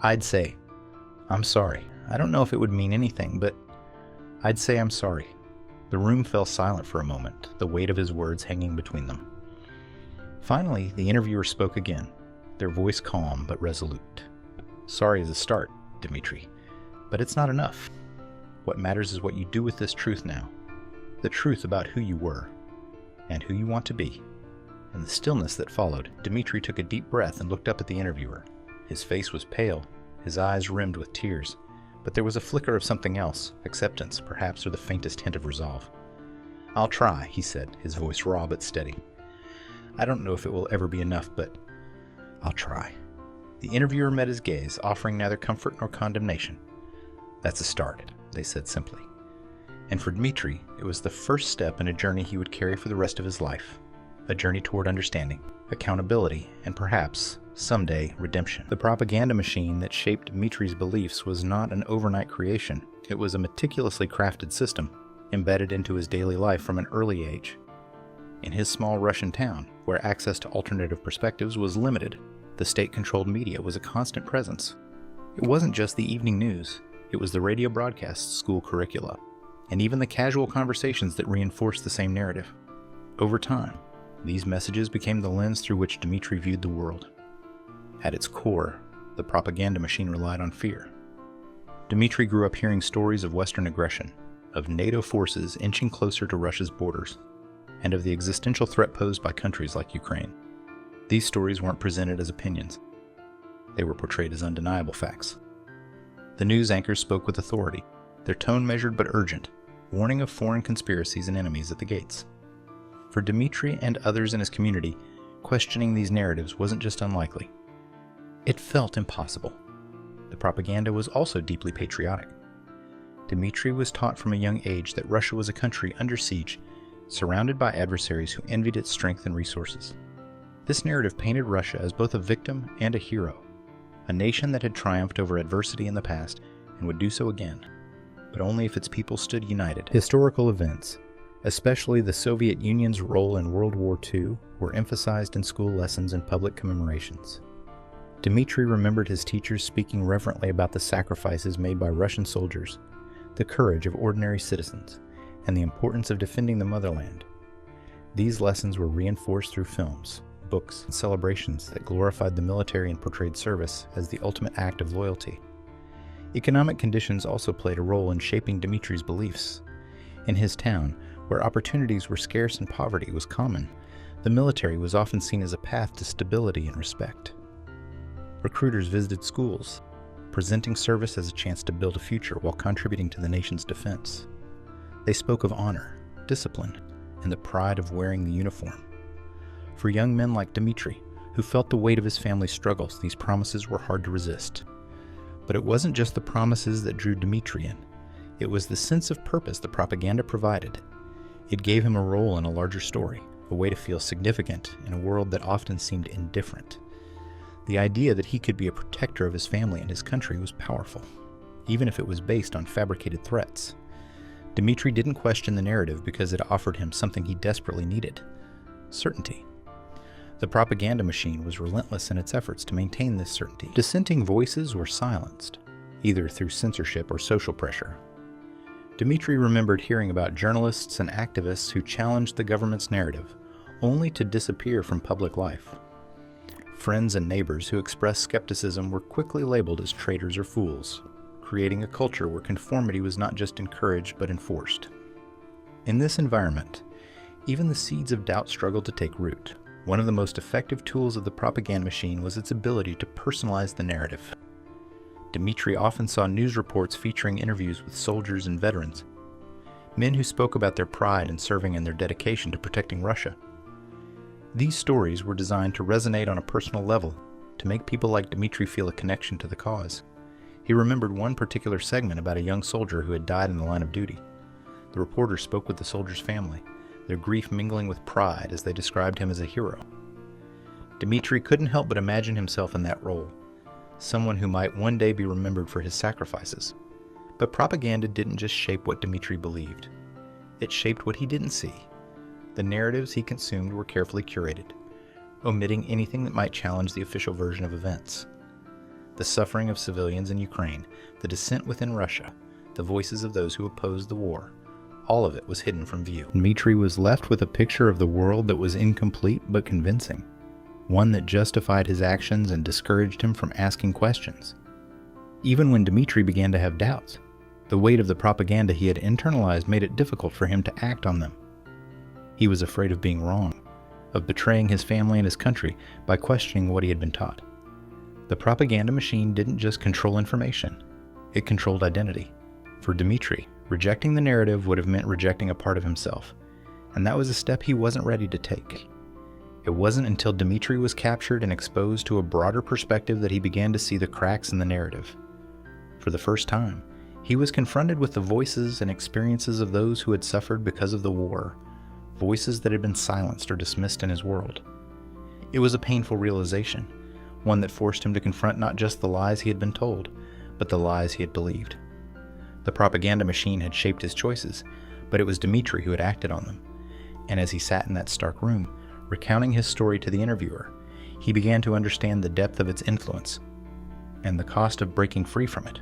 I'd say, I'm sorry. I don't know if it would mean anything, but I'd say I'm sorry. The room fell silent for a moment, the weight of his words hanging between them. Finally, the interviewer spoke again, their voice calm but resolute. Sorry is a start, Dmitry, but it's not enough. What matters is what you do with this truth now. The truth about who you were, and who you want to be. In the stillness that followed, Dmitry took a deep breath and looked up at the interviewer. His face was pale, his eyes rimmed with tears, but there was a flicker of something else, acceptance, perhaps, or the faintest hint of resolve. I'll try, he said, his voice raw but steady. I don't know if it will ever be enough, but I'll try. The interviewer met his gaze, offering neither comfort nor condemnation. That's a start, they said simply. And for Dmitry, it was the first step in a journey he would carry for the rest of his life. A journey toward understanding, accountability, and perhaps, someday, redemption. The propaganda machine that shaped Dmitry's beliefs was not an overnight creation. It was a meticulously crafted system, embedded into his daily life from an early age. In his small Russian town, where access to alternative perspectives was limited, the state-controlled media was a constant presence. It wasn't just the evening news, it was the radio broadcasts, school curricula, and even the casual conversations that reinforced the same narrative. Over time, these messages became the lens through which Dmitry viewed the world. At its core, the propaganda machine relied on fear. Dmitry grew up hearing stories of Western aggression, of NATO forces inching closer to Russia's borders, and of the existential threat posed by countries like Ukraine. These stories weren't presented as opinions. They were portrayed as undeniable facts. The news anchors spoke with authority, their tone measured but urgent, warning of foreign conspiracies and enemies at the gates. For Dmitry and others in his community, questioning these narratives wasn't just unlikely. It felt impossible. The propaganda was also deeply patriotic. Dmitry was taught from a young age that Russia was a country under siege, surrounded by adversaries who envied its strength and resources. This narrative painted Russia as both a victim and a hero, a nation that had triumphed over adversity in the past and would do so again, but only if its people stood united. Historical events, especially the Soviet Union's role in World War II, were emphasized in school lessons and public commemorations. Dmitry remembered his teachers speaking reverently about the sacrifices made by Russian soldiers, the courage of ordinary citizens, and the importance of defending the motherland. These lessons were reinforced through films, books, and celebrations that glorified the military and portrayed service as the ultimate act of loyalty. Economic conditions also played a role in shaping Dmitry's beliefs. In his town, where opportunities were scarce and poverty was common, the military was often seen as a path to stability and respect. Recruiters visited schools, presenting service as a chance to build a future while contributing to the nation's defense. They spoke of honor, discipline, and the pride of wearing the uniform. For young men like Dmitry, who felt the weight of his family's struggles, these promises were hard to resist. But it wasn't just the promises that drew Dmitry in. It was the sense of purpose the propaganda provided. It gave him a role in a larger story, a way to feel significant in a world that often seemed indifferent. The idea that he could be a protector of his family and his country was powerful, even if it was based on fabricated threats. Dmitry didn't question the narrative because it offered him something he desperately needed: certainty. The propaganda machine was relentless in its efforts to maintain this certainty. Dissenting voices were silenced, either through censorship or social pressure. Dmitry remembered hearing about journalists and activists who challenged the government's narrative, only to disappear from public life. Friends and neighbors who expressed skepticism were quickly labeled as traitors or fools, creating a culture where conformity was not just encouraged but enforced. In this environment, even the seeds of doubt struggled to take root. One of the most effective tools of the propaganda machine was its ability to personalize the narrative. Dmitry often saw news reports featuring interviews with soldiers and veterans, men who spoke about their pride in serving and their dedication to protecting Russia. These stories were designed to resonate on a personal level, to make people like Dmitry feel a connection to the cause. He remembered one particular segment about a young soldier who had died in the line of duty. The reporter spoke with the soldier's family, their grief mingling with pride as they described him as a hero. Dmitry couldn't help but imagine himself in that role, someone who might one day be remembered for his sacrifices. But propaganda didn't just shape what Dmitry believed. It shaped what he didn't see. The narratives he consumed were carefully curated, omitting anything that might challenge the official version of events. The suffering of civilians in Ukraine, the dissent within Russia, the voices of those who opposed the war, all of it was hidden from view. Dmitry was left with a picture of the world that was incomplete but convincing, one that justified his actions and discouraged him from asking questions. Even when Dmitry began to have doubts, the weight of the propaganda he had internalized made it difficult for him to act on them. He was afraid of being wrong, of betraying his family and his country by questioning what he had been taught. The propaganda machine didn't just control information, it controlled identity. For Dmitry, rejecting the narrative would have meant rejecting a part of himself, and that was a step he wasn't ready to take. It wasn't until Dmitry was captured and exposed to a broader perspective that he began to see the cracks in the narrative. For the first time, he was confronted with the voices and experiences of those who had suffered because of the war, voices that had been silenced or dismissed in his world. It was a painful realization, one that forced him to confront not just the lies he had been told, but the lies he had believed. The propaganda machine had shaped his choices, but it was Dmitry who had acted on them. And as he sat in that stark room, recounting his story to the interviewer, he began to understand the depth of its influence and the cost of breaking free from it.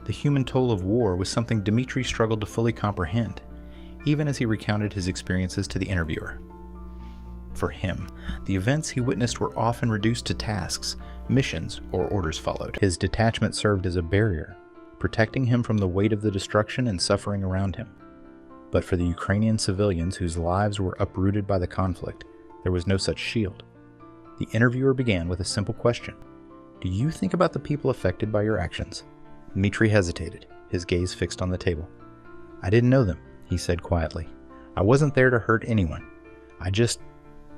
The human toll of war was something Dmitry struggled to fully comprehend, even as he recounted his experiences to the interviewer. For him, the events he witnessed were often reduced to tasks, missions, or orders followed. His detachment served as a barrier, protecting him from the weight of the destruction and suffering around him. But for the Ukrainian civilians whose lives were uprooted by the conflict, there was no such shield. The interviewer began with a simple question. Do you think about the people affected by your actions? Dmitry hesitated, his gaze fixed on the table. I didn't know them, he said quietly. I wasn't there to hurt anyone. I just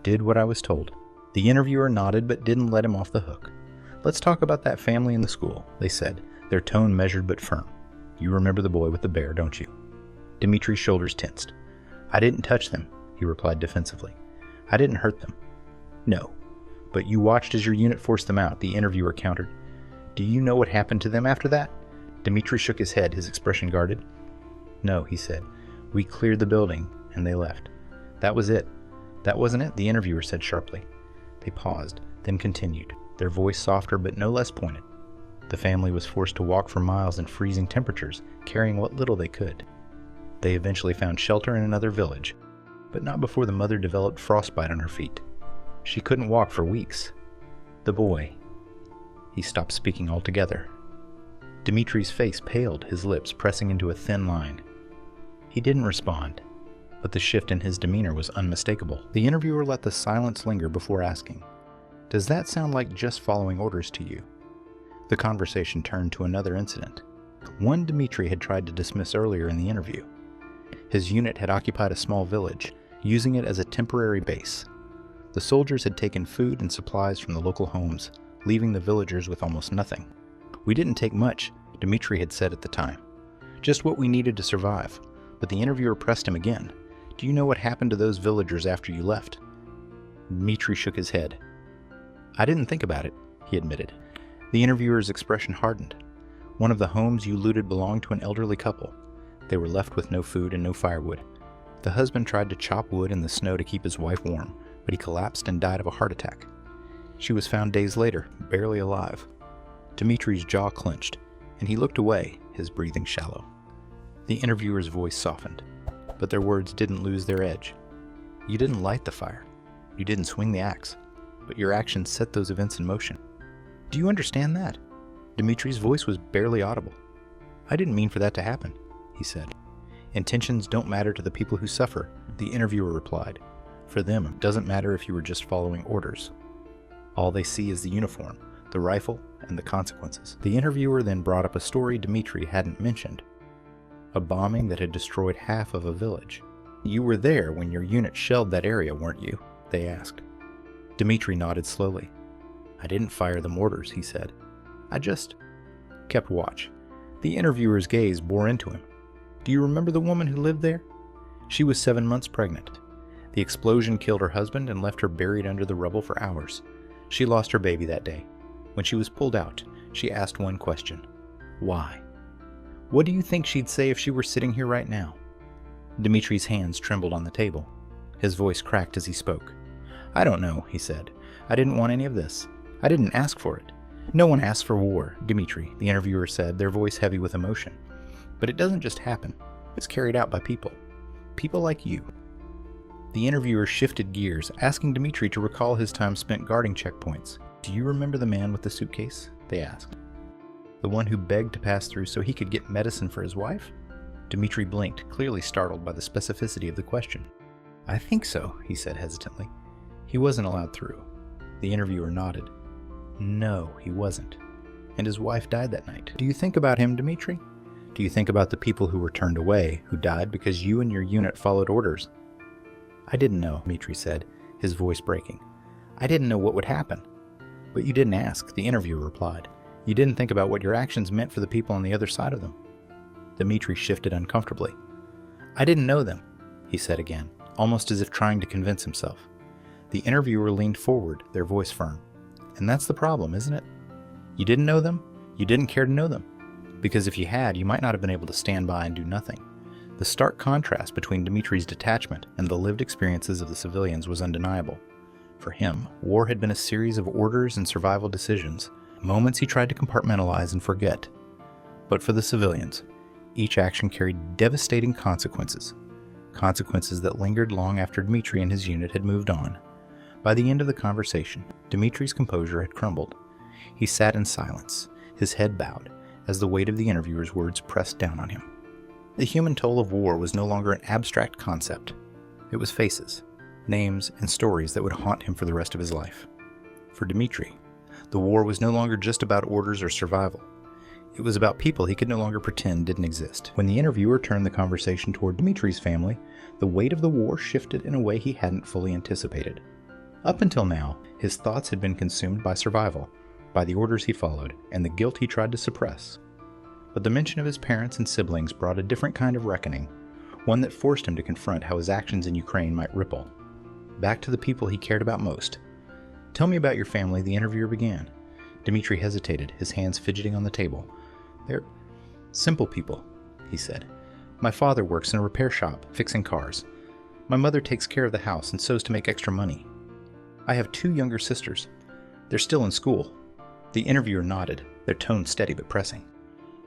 did what I was told. The interviewer nodded but didn't let him off the hook. Let's talk about that family in the school, they said, their tone measured but firm. You remember the boy with the bear, don't you? Dmitry's shoulders tensed. I didn't touch them, he replied defensively. I didn't hurt them. No, but you watched as your unit forced them out, the interviewer countered. Do you know what happened to them after that? Dmitry shook his head, his expression guarded. No, he said. We cleared the building, and they left. That was it. That wasn't it, the interviewer said sharply. They paused, then continued, their voice softer but no less pointed. The family was forced to walk for miles in freezing temperatures, carrying what little they could. They eventually found shelter in another village, but not before the mother developed frostbite on her feet. She couldn't walk for weeks. The boy. He stopped speaking altogether. Dmitry's face paled, his lips pressing into a thin line. He didn't respond, but the shift in his demeanor was unmistakable. The interviewer let the silence linger before asking, Does that sound like just following orders to you? The conversation turned to another incident, one Dmitry had tried to dismiss earlier in the interview. His unit had occupied a small village, using it as a temporary base. The soldiers had taken food and supplies from the local homes, leaving the villagers with almost nothing. We didn't take much, Dmitry had said at the time. Just what we needed to survive. But the interviewer pressed him again. Do you know what happened to those villagers after you left? Dmitry shook his head. I didn't think about it, he admitted. The interviewer's expression hardened. One of the homes you looted belonged to an elderly couple. They were left with no food and no firewood. The husband tried to chop wood in the snow to keep his wife warm, but he collapsed and died of a heart attack. She was found days later, barely alive. Dmitry's jaw clenched, and he looked away, his breathing shallow. The interviewer's voice softened, but their words didn't lose their edge. You didn't light the fire. You didn't swing the axe. but your actions set those events in motion. Do you understand that? Dmitry's voice was barely audible. I didn't mean for that to happen, he said. Intentions don't matter to the people who suffer, the interviewer replied. For them, it doesn't matter if you were just following orders. All they see is the uniform, the rifle, and the consequences. The interviewer then brought up a story Dmitry hadn't mentioned. A bombing that had destroyed half of a village. You were there when your unit shelled that area, weren't you? They asked. Dmitry nodded slowly. I didn't fire the mortars, he said. I just kept watch. The interviewer's gaze bore into him. Do you remember the woman who lived there? She was 7 months pregnant. The explosion killed her husband and left her buried under the rubble for hours. She lost her baby that day. When she was pulled out, she asked one question. Why? What do you think she'd say if she were sitting here right now? Dmitry's hands trembled on the table. His voice cracked as he spoke. I don't know, he said. I didn't want any of this. I didn't ask for it. No one asks for war, Dmitry, the interviewer said, their voice heavy with emotion. But it doesn't just happen. It's carried out by people. People like you. The interviewer shifted gears, asking Dmitry to recall his time spent guarding checkpoints. Do you remember the man with the suitcase? They asked. The one who begged to pass through so he could get medicine for his wife? Dmitry blinked, clearly startled by the specificity of the question. I think so, he said hesitantly. He wasn't allowed through. The interviewer nodded. No, he wasn't. And his wife died that night. Do you think about him, Dmitry? Do you think about the people who were turned away, who died because you and your unit followed orders? I didn't know, Dmitry said, his voice breaking. I didn't know what would happen. But you didn't ask, the interviewer replied. You didn't think about what your actions meant for the people on the other side of them. Dmitry shifted uncomfortably. I didn't know them, he said again, almost as if trying to convince himself. The interviewer leaned forward, their voice firm. And that's the problem, isn't it? You didn't know them? You didn't care to know them. Because if you had, you might not have been able to stand by and do nothing. The stark contrast between Dmitry's detachment and the lived experiences of the civilians was undeniable. For him, war had been a series of orders and survival decisions, moments he tried to compartmentalize and forget. But for the civilians, each action carried devastating consequences. Consequences that lingered long after Dmitry and his unit had moved on. By the end of the conversation, Dmitry's composure had crumbled. He sat in silence, his head bowed, as the weight of the interviewer's words pressed down on him. The human toll of war was no longer an abstract concept. It was faces, names, and stories that would haunt him for the rest of his life. For Dmitry, the war was no longer just about orders or survival. It was about people he could no longer pretend didn't exist. When the interviewer turned the conversation toward Dmitry's family, the weight of the war shifted in a way he hadn't fully anticipated. Up until now, his thoughts had been consumed by survival, by the orders he followed, and the guilt he tried to suppress. But the mention of his parents and siblings brought a different kind of reckoning, one that forced him to confront how his actions in Ukraine might ripple. Back to the people he cared about most. Tell me about your family, the interviewer began. Dmitry hesitated, his hands fidgeting on the table. They're simple people, he said. My father works in a repair shop, fixing cars. My mother takes care of the house and sews to make extra money. I have 2 younger sisters. They're still in school. The interviewer nodded, their tone steady but pressing.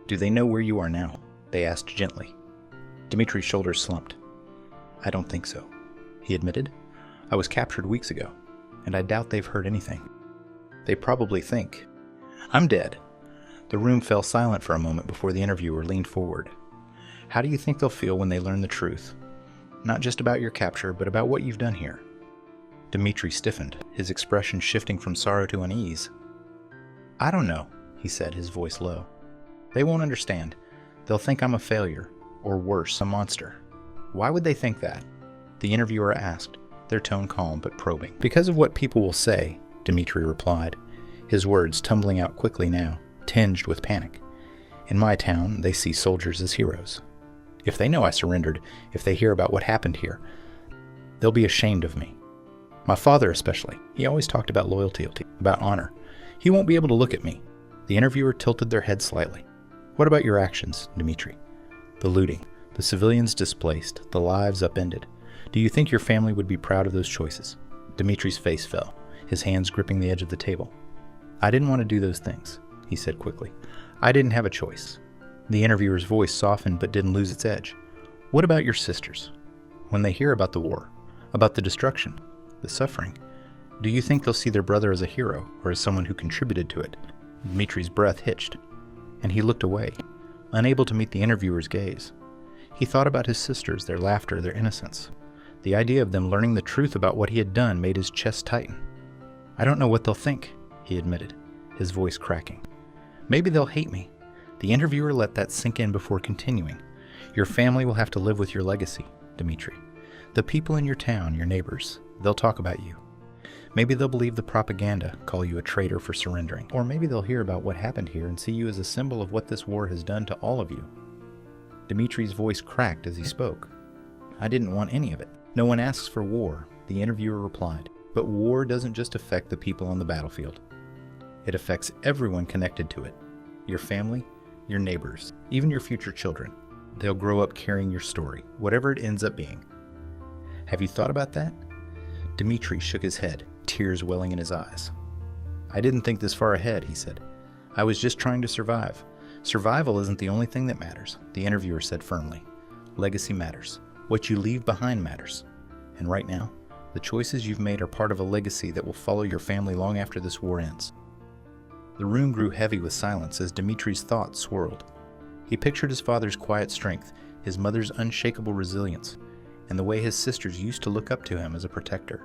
Do they know where you are now? They asked gently. Dmitry's shoulders slumped. I don't think so, he admitted. I was captured weeks ago, and I doubt they've heard anything. They probably think I'm dead. The room fell silent for a moment before the interviewer leaned forward. How do you think they'll feel when they learn the truth? Not just about your capture, but about what you've done here. Dmitry stiffened, his expression shifting from sorrow to unease. I don't know, he said, his voice low. They won't understand. They'll think I'm a failure, or worse, a monster. Why would they think that? The interviewer asked, their tone calm but probing. Because of what people will say, Dmitry replied, his words tumbling out quickly now, tinged with panic. In my town, they see soldiers as heroes. If they know I surrendered, if they hear about what happened here, they'll be ashamed of me. My father especially. He always talked about loyalty, about honor. He won't be able to look at me. The interviewer tilted their head slightly. What about your actions, Dmitry? The looting, the civilians displaced, the lives upended. Do you think your family would be proud of those choices? Dmitry's face fell, his hands gripping the edge of the table. I didn't want to do those things, he said quickly. I didn't have a choice. The interviewer's voice softened but didn't lose its edge. What about your sisters? When they hear about the war, about the destruction, the suffering, Do you think they'll see their brother as a hero or as someone who contributed to it? Dmitry's breath hitched, and he looked away, unable to meet the interviewer's gaze. He thought about his sisters, their laughter, their innocence. The idea of them learning the truth about what he had done made his chest tighten. "I don't know what they'll think," he admitted, his voice cracking. "Maybe they'll hate me." The interviewer let that sink in before continuing. "Your family will have to live with your legacy, Dmitry. The people in your town, your neighbors, they'll talk about you. Maybe they'll believe the propaganda, call you a traitor for surrendering. Or maybe they'll hear about what happened here and see you as a symbol of what this war has done to all of you." Dmitry's voice cracked as he spoke. "I didn't want any of it. No one asks for war," the interviewer replied. "But war doesn't just affect the people on the battlefield. It affects everyone connected to it. Your family, your neighbors, even your future children. They'll grow up carrying your story, whatever it ends up being. Have you thought about that?" Dmitry shook his head, tears welling in his eyes. "I didn't think this far ahead," he said. "I was just trying to survive. Survival isn't the only thing that matters," the interviewer said firmly. "Legacy matters. What you leave behind matters. And right now, the choices you've made are part of a legacy that will follow your family long after this war ends." The room grew heavy with silence as Dmitry's thoughts swirled. He pictured his father's quiet strength, his mother's unshakable resilience, and the way his sisters used to look up to him as a protector.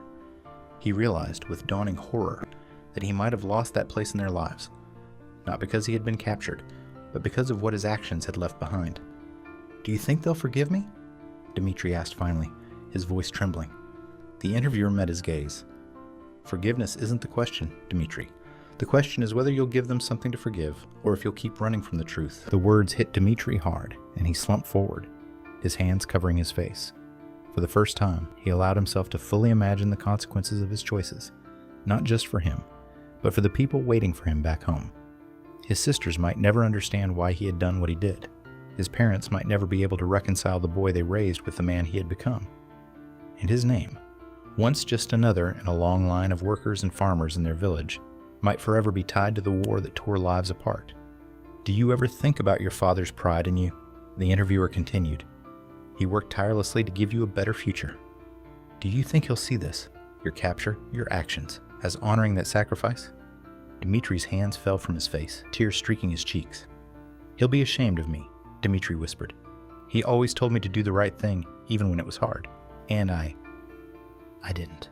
He realized, with dawning horror, that he might have lost that place in their lives, not because he had been captured, but because of what his actions had left behind. "Do you think they'll forgive me?" Dmitry asked finally, his voice trembling. The interviewer met his gaze. "Forgiveness isn't the question, Dmitry. The question is whether you'll give them something to forgive, or if you'll keep running from the truth." The words hit Dmitry hard, and he slumped forward, his hands covering his face. For the first time, he allowed himself to fully imagine the consequences of his choices, not just for him, but for the people waiting for him back home. His sisters might never understand why he had done what he did. His parents might never be able to reconcile the boy they raised with the man he had become. And his name, once just another in a long line of workers and farmers in their village, might forever be tied to the war that tore lives apart. "Do you ever think about your father's pride in you?" The interviewer continued. "He worked tirelessly to give you a better future. Do you think he'll see this, your capture, your actions, as honoring that sacrifice?" Dmitry's hands fell from his face, tears streaking his cheeks. "He'll be ashamed of me," Dmitry whispered. "He always told me to do the right thing, even when it was hard. And I didn't."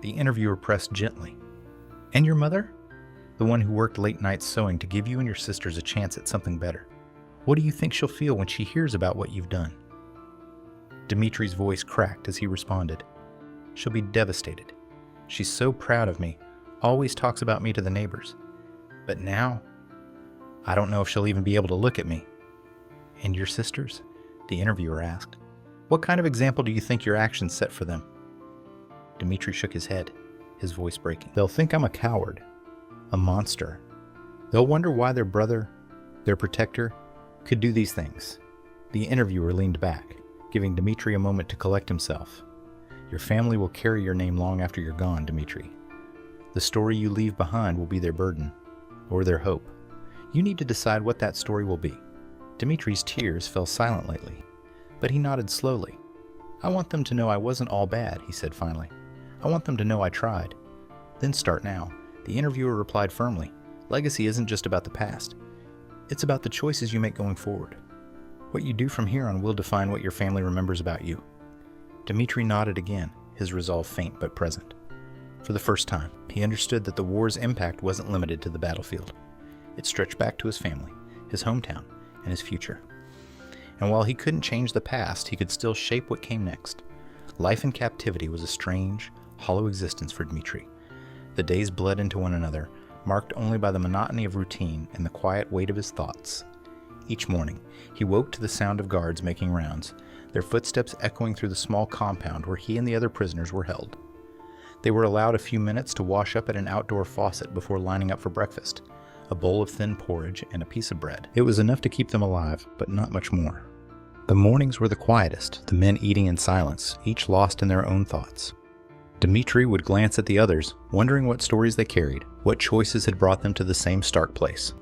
The interviewer pressed gently. "And your mother? The one who worked late nights sewing to give you and your sisters a chance at something better. What do you think she'll feel when she hears about what you've done?" Dmitry's voice cracked as he responded. "She'll be devastated. She's so proud of me, always talks about me to the neighbors. But now, I don't know if she'll even be able to look at me." "And your sisters?" the interviewer asked. "What kind of example do you think your actions set for them?" Dmitry shook his head, his voice breaking. "They'll think I'm a coward, a monster. They'll wonder why their brother, their protector, could do these things." The interviewer leaned back, giving Dmitry a moment to collect himself. "Your family will carry your name long after you're gone, Dmitry. The story you leave behind will be their burden, or their hope. You need to decide what that story will be." Dmitry's tears fell silent lately, but he nodded slowly. "I want them to know I wasn't all bad," he said finally. "I want them to know I tried." "Then start now," the interviewer replied firmly. "Legacy isn't just about the past. It's about the choices you make going forward. What you do from here on will define what your family remembers about you." Dmitry nodded again, his resolve faint but present. For the first time, he understood that the war's impact wasn't limited to the battlefield. It stretched back to his family, his hometown, and his future. And while he couldn't change the past, he could still shape what came next. Life in captivity was a strange, hollow existence for Dmitry. The days bled into one another, marked only by the monotony of routine and the quiet weight of his thoughts. Each morning, he woke to the sound of guards making rounds, their footsteps echoing through the small compound where he and the other prisoners were held. They were allowed a few minutes to wash up at an outdoor faucet before lining up for breakfast, a bowl of thin porridge and a piece of bread. It was enough to keep them alive, but not much more. The mornings were the quietest, the men eating in silence, each lost in their own thoughts. Dmitry would glance at the others, wondering what stories they carried, what choices had brought them to the same stark place.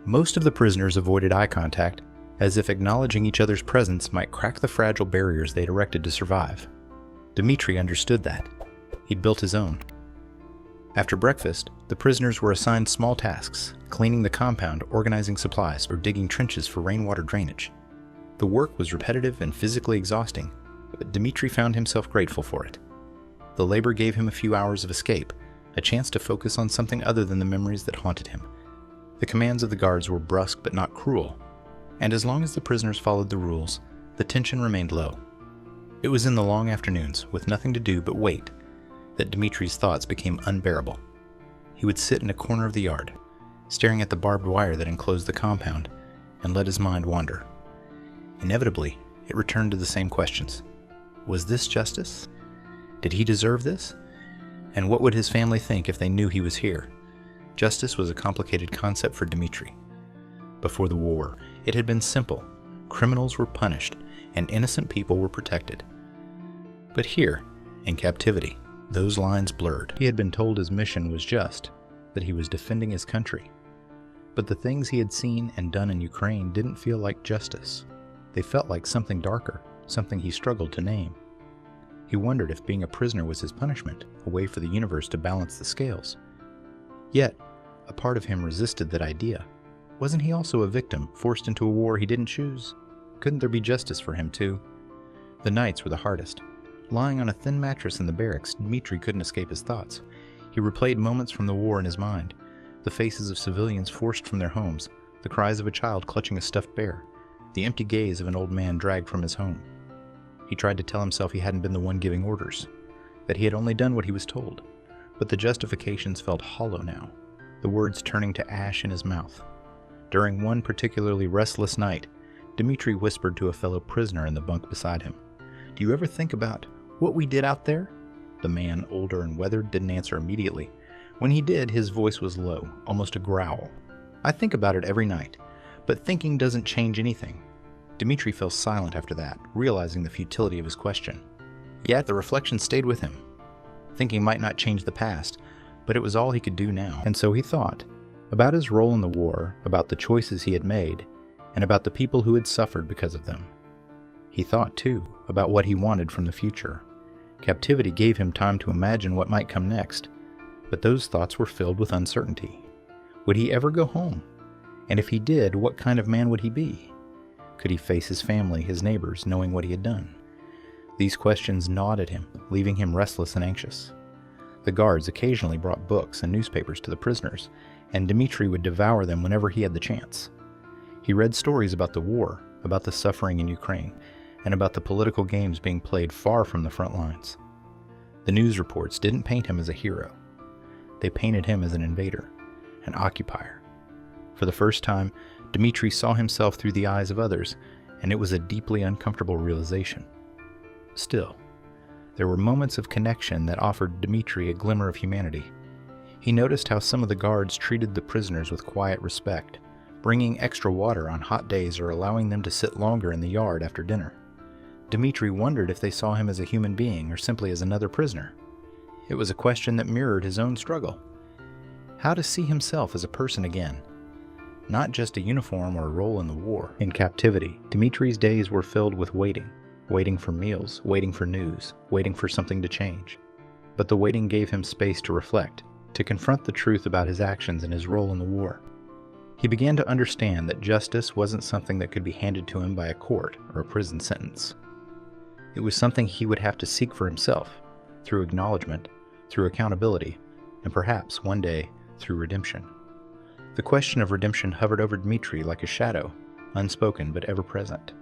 Most of the prisoners avoided eye contact, as if acknowledging each other's presence might crack the fragile barriers they'd erected to survive. Dmitry understood that. He'd built his own. After breakfast, the prisoners were assigned small tasks, cleaning the compound, organizing supplies, or digging trenches for rainwater drainage. The work was repetitive and physically exhausting, but Dmitry found himself grateful for it. The labor gave him a few hours of escape, a chance to focus on something other than the memories that haunted him. The commands of the guards were brusque but not cruel, and as long as the prisoners followed the rules, the tension remained low. It was in the long afternoons, with nothing to do but wait, that Dmitry's thoughts became unbearable. He would sit in a corner of the yard, staring at the barbed wire that enclosed the compound, and let his mind wander. Inevitably, it returned to the same questions. Was this justice? Did he deserve this? And what would his family think if they knew he was here? Justice was a complicated concept for Dmitry. Before the war, it had been simple. Criminals were punished, and innocent people were protected. But here, in captivity, those lines blurred. He had been told his mission was just, that he was defending his country. But the things he had seen and done in Ukraine didn't feel like justice. They felt like something darker, something he struggled to name. He wondered if being a prisoner was his punishment, a way for the universe to balance the scales. Yet, a part of him resisted that idea. Wasn't he also a victim, forced into a war he didn't choose? Couldn't there be justice for him too? The nights were the hardest. Lying on a thin mattress in the barracks, Dmitry couldn't escape his thoughts. He replayed moments from the war in his mind. The faces of civilians forced from their homes, the cries of a child clutching a stuffed bear, the empty gaze of an old man dragged from his home. He tried to tell himself he hadn't been the one giving orders, that he had only done what he was told. But the justifications felt hollow now, the words turning to ash in his mouth. During one particularly restless night, Dmitry whispered to a fellow prisoner in the bunk beside him, "Do you ever think about what we did out there?" The man, older and weathered, didn't answer immediately. When he did, his voice was low, almost a growl. "I think about it every night, but thinking doesn't change anything." Dmitry fell silent after that, realizing the futility of his question. Yet the reflection stayed with him. Thinking might not change the past, but it was all he could do now. And so he thought about his role in the war, about the choices he had made, and about the people who had suffered because of them. He thought, too, about what he wanted from the future. Captivity gave him time to imagine what might come next, but those thoughts were filled with uncertainty. Would he ever go home? And if he did, what kind of man would he be? Could he face his family, his neighbors, knowing what he had done? These questions gnawed at him, leaving him restless and anxious. The guards occasionally brought books and newspapers to the prisoners, and Dmitry would devour them whenever he had the chance. He read stories about the war, about the suffering in Ukraine, and about the political games being played far from the front lines. The news reports didn't paint him as a hero. They painted him as an invader, an occupier. For the first time, Dmitry saw himself through the eyes of others, and it was a deeply uncomfortable realization. Still, there were moments of connection that offered Dmitry a glimmer of humanity. He noticed how some of the guards treated the prisoners with quiet respect, bringing extra water on hot days or allowing them to sit longer in the yard after dinner. Dmitry wondered if they saw him as a human being or simply as another prisoner. It was a question that mirrored his own struggle. How to see himself as a person again, not just a uniform or a role in the war. In captivity, Dmitry's days were filled with waiting for meals, waiting for news, waiting for something to change. But the waiting gave him space to reflect, to confront the truth about his actions and his role in the war. He began to understand that justice wasn't something that could be handed to him by a court or a prison sentence. It was something he would have to seek for himself, through acknowledgement, through accountability, and perhaps, one day, through redemption. The question of redemption hovered over Dmitry like a shadow, unspoken but ever present.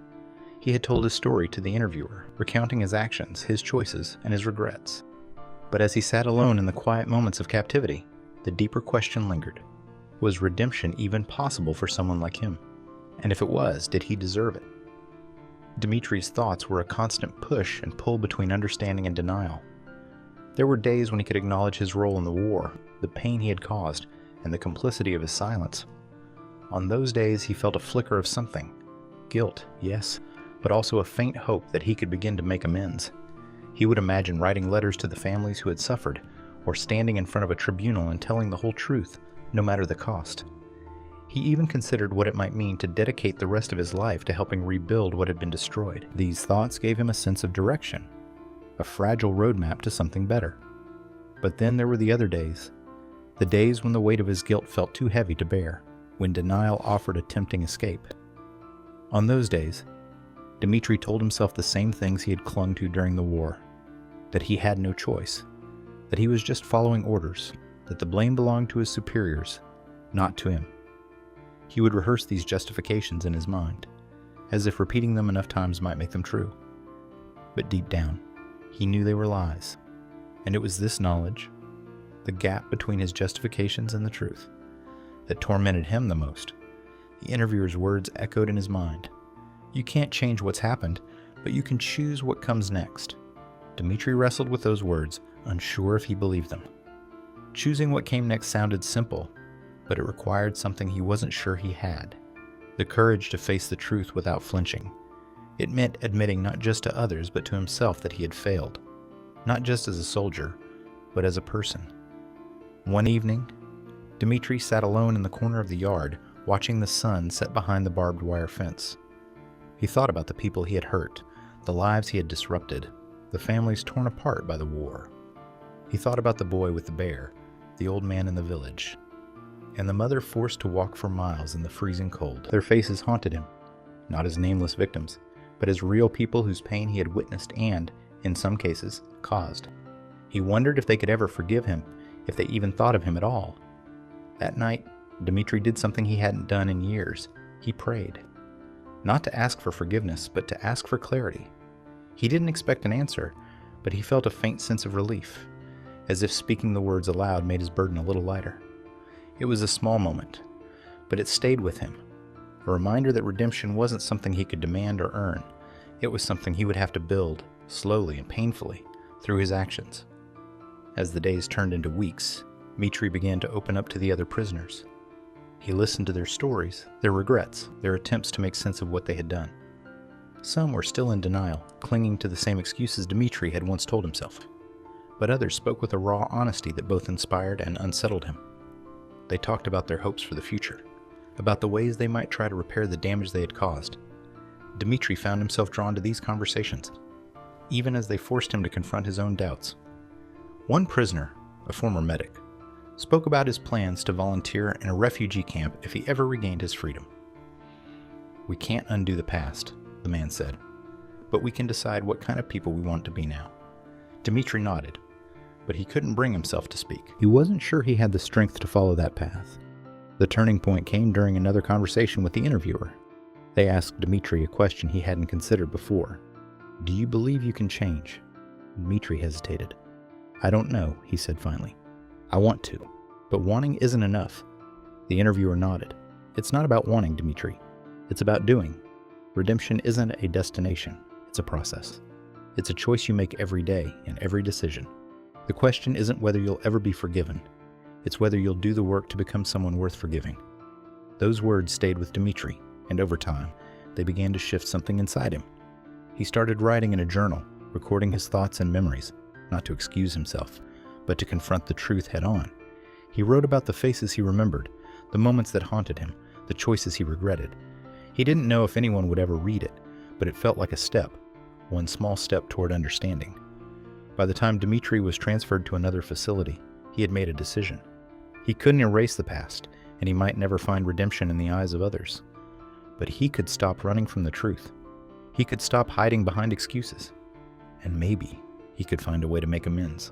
He had told his story to the interviewer, recounting his actions, his choices, and his regrets. But as he sat alone in the quiet moments of captivity, the deeper question lingered. Was redemption even possible for someone like him? And if it was, did he deserve it? Dmitry's thoughts were a constant push and pull between understanding and denial. There were days when he could acknowledge his role in the war, the pain he had caused, and the complicity of his silence. On those days he felt a flicker of something. Guilt, yes, but also a faint hope that he could begin to make amends. He would imagine writing letters to the families who had suffered, or standing in front of a tribunal and telling the whole truth, no matter the cost. He even considered what it might mean to dedicate the rest of his life to helping rebuild what had been destroyed. These thoughts gave him a sense of direction, a fragile roadmap to something better. But then there were the other days, The days when the weight of his guilt felt too heavy to bear, when denial offered a tempting escape. On those days, Dmitry told himself the same things he had clung to during the war, that he had no choice, that he was just following orders, that the blame belonged to his superiors, not to him. He would rehearse these justifications in his mind, as if repeating them enough times might make them true. But deep down, he knew they were lies, and it was this knowledge, the gap between his justifications and the truth, that tormented him the most. The interviewer's words echoed in his mind. You can't change what's happened, but you can choose what comes next. Dmitry wrestled with those words, unsure if he believed them. Choosing what came next sounded simple, but it required something he wasn't sure he had: the courage to face the truth without flinching. It meant admitting not just to others, but to himself that he had failed, not just as a soldier, but as a person. One evening, Dmitry sat alone in the corner of the yard, watching the sun set behind the barbed wire fence. He thought about the people he had hurt, the lives he had disrupted, the families torn apart by the war. He thought about the boy with the bear, the old man in the village, and the mother forced to walk for miles in the freezing cold. Their faces haunted him, not as nameless victims, but as real people whose pain he had witnessed and, in some cases, caused. He wondered if they could ever forgive him, if they even thought of him at all. That night, Dmitry did something he hadn't done in years. He prayed. Not to ask for forgiveness, but to ask for clarity. He didn't expect an answer, but he felt a faint sense of relief, as if speaking the words aloud made his burden a little lighter. It was a small moment, but it stayed with him. A reminder that redemption wasn't something he could demand or earn. It was something he would have to build, slowly and painfully, through his actions. As the days turned into weeks, Dmitry began to open up to the other prisoners. He listened to their stories, their regrets, their attempts to make sense of what they had done. Some were still in denial, clinging to the same excuses Dmitry had once told himself. But others spoke with a raw honesty that both inspired and unsettled him. They talked about their hopes for the future, about the ways they might try to repair the damage they had caused. Dmitry found himself drawn to these conversations, even as they forced him to confront his own doubts. One prisoner, a former medic, spoke about his plans to volunteer in a refugee camp if he ever regained his freedom. "We can't undo the past," the man said, "but we can decide what kind of people we want to be now." Dmitry nodded, but he couldn't bring himself to speak. He wasn't sure he had the strength to follow that path. The turning point came during another conversation with the interviewer. They asked Dmitry a question he hadn't considered before. "Do you believe you can change?" Dmitry hesitated. "I don't know," he said finally. "I want to, but wanting isn't enough." The interviewer nodded. "It's not about wanting, Dmitry. It's about doing. Redemption isn't a destination, it's a process. It's a choice you make every day in every decision. The question isn't whether you'll ever be forgiven. It's whether you'll do the work to become someone worth forgiving." Those words stayed with Dmitry, and over time, they began to shift something inside him. He started writing in a journal, recording his thoughts and memories, not to excuse himself, but to confront the truth head-on. He wrote about the faces he remembered, the moments that haunted him, the choices he regretted. He didn't know if anyone would ever read it, but it felt like a step, one small step toward understanding. By the time Dmitry was transferred to another facility, he had made a decision. He couldn't erase the past, and he might never find redemption in the eyes of others. But he could stop running from the truth. He could stop hiding behind excuses. And maybe he could find a way to make amends.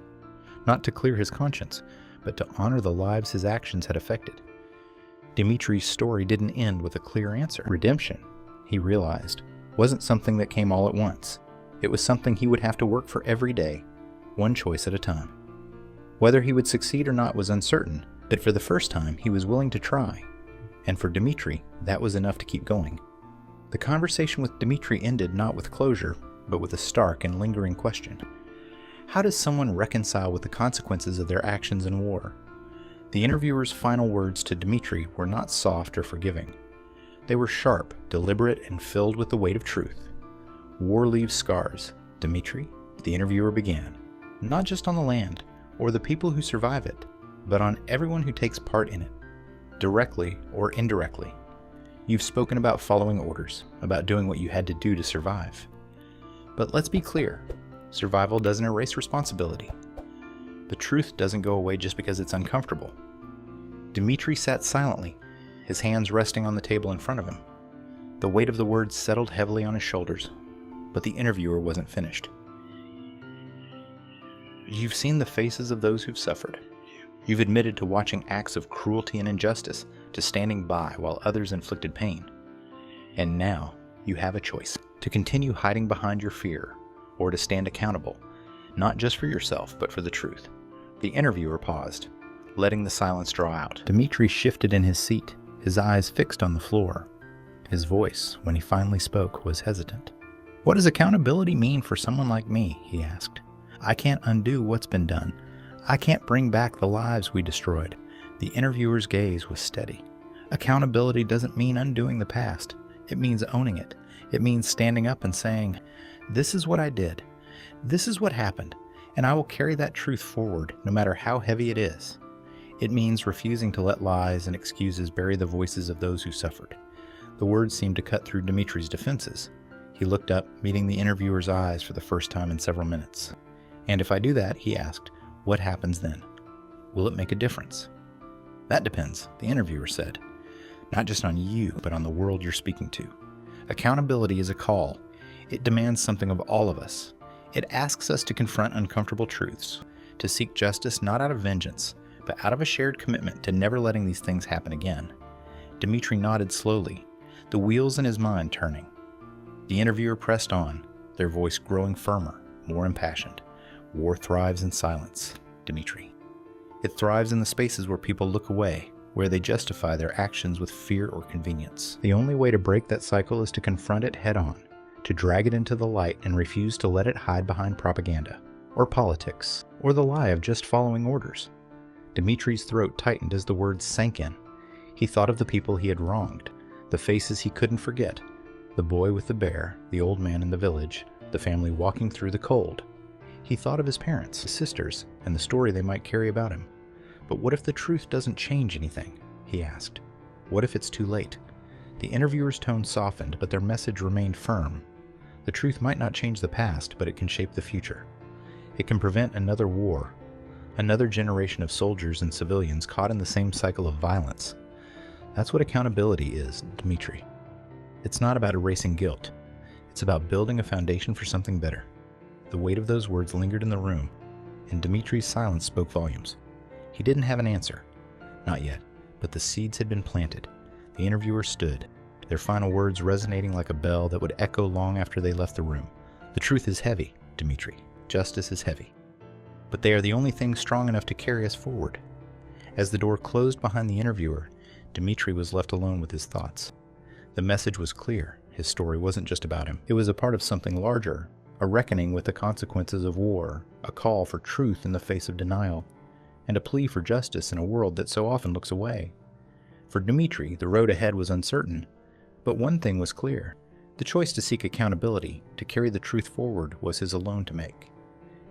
Not to clear his conscience, but to honor the lives his actions had affected. Dmitry's story didn't end with a clear answer. Redemption, he realized, wasn't something that came all at once. It was something he would have to work for every day, one choice at a time. Whether he would succeed or not was uncertain, but for the first time he was willing to try. And for Dmitry, that was enough to keep going. The conversation with Dmitry ended not with closure, but with a stark and lingering question. How does someone reconcile with the consequences of their actions in war? The interviewer's final words to Dmitry were not soft or forgiving. They were sharp, deliberate, and filled with the weight of truth. "War leaves scars, Dmitry," the interviewer began, "not just on the land, or the people who survive it, but on everyone who takes part in it, directly or indirectly. You've spoken about following orders, about doing what you had to do to survive. But let's be clear, survival doesn't erase responsibility. The truth doesn't go away just because it's uncomfortable. Dmitry sat silently, his hands resting on the table in front of him. The weight of the words settled heavily on his shoulders, but the interviewer wasn't finished. You've seen the faces of those who've suffered. You've admitted to watching acts of cruelty and injustice, to standing by while others inflicted pain. And now you have a choice: to continue hiding behind your fear, or to stand accountable, not just for yourself, but for the truth. The interviewer paused, letting the silence draw out. Dmitry shifted in his seat, his eyes fixed on the floor. His voice, when he finally spoke, was hesitant. "What does accountability mean for someone like me?" he asked. "I can't undo what's been done. I can't bring back the lives we destroyed." The interviewer's gaze was steady. "Accountability doesn't mean undoing the past. It means owning it. It means standing up and saying, 'This is what I did. This is what happened, and I will carry that truth forward, no matter how heavy it is.' It means refusing to let lies and excuses bury the voices of those who suffered." The words seemed to cut through Dmitry's defenses. He looked up, meeting the interviewer's eyes for the first time in several minutes. "And if I do that," he asked, "what happens then? Will it make a difference?" "That depends," the interviewer said. "Not just on you, but on the world you're speaking to. Accountability is a call. It demands something of all of us. It asks us to confront uncomfortable truths, to seek justice not out of vengeance, but out of a shared commitment to never letting these things happen again." Dmitry nodded slowly, the wheels in his mind turning. The interviewer pressed on, their voice growing firmer, more impassioned. "War thrives in silence, Dmitry. It thrives in the spaces where people look away, where they justify their actions with fear or convenience. The only way to break that cycle is to confront it head-on, to drag it into the light and refuse to let it hide behind propaganda, or politics, or the lie of just following orders." Dmitry's throat tightened as the words sank in. He thought of the people he had wronged, the faces he couldn't forget, the boy with the bear, the old man in the village, the family walking through the cold. He thought of his parents, his sisters, and the story they might carry about him. But what if the truth doesn't change anything? He asked. What if it's too late? The interviewer's tone softened, but their message remained firm. The truth might not change the past, but it can shape the future. It can prevent another war, another generation of soldiers and civilians caught in the same cycle of violence. That's what accountability is, Dmitry. It's not about erasing guilt. It's about building a foundation for something better. The weight of those words lingered in the room, and Dmitry's silence spoke volumes. He didn't have an answer. Not yet, but the seeds had been planted. The interviewer stood, their final words resonating like a bell that would echo long after they left the room. The truth is heavy, Dmitry. Justice is heavy. But they are the only things strong enough to carry us forward. As the door closed behind the interviewer, Dmitry was left alone with his thoughts. The message was clear. His story wasn't just about him. It was a part of something larger, a reckoning with the consequences of war, a call for truth in the face of denial, and a plea for justice in a world that so often looks away. For Dmitry, the road ahead was uncertain, but one thing was clear. The choice to seek accountability, to carry the truth forward, was his alone to make.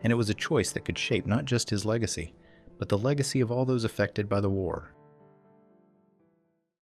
And it was a choice that could shape not just his legacy, but the legacy of all those affected by the war.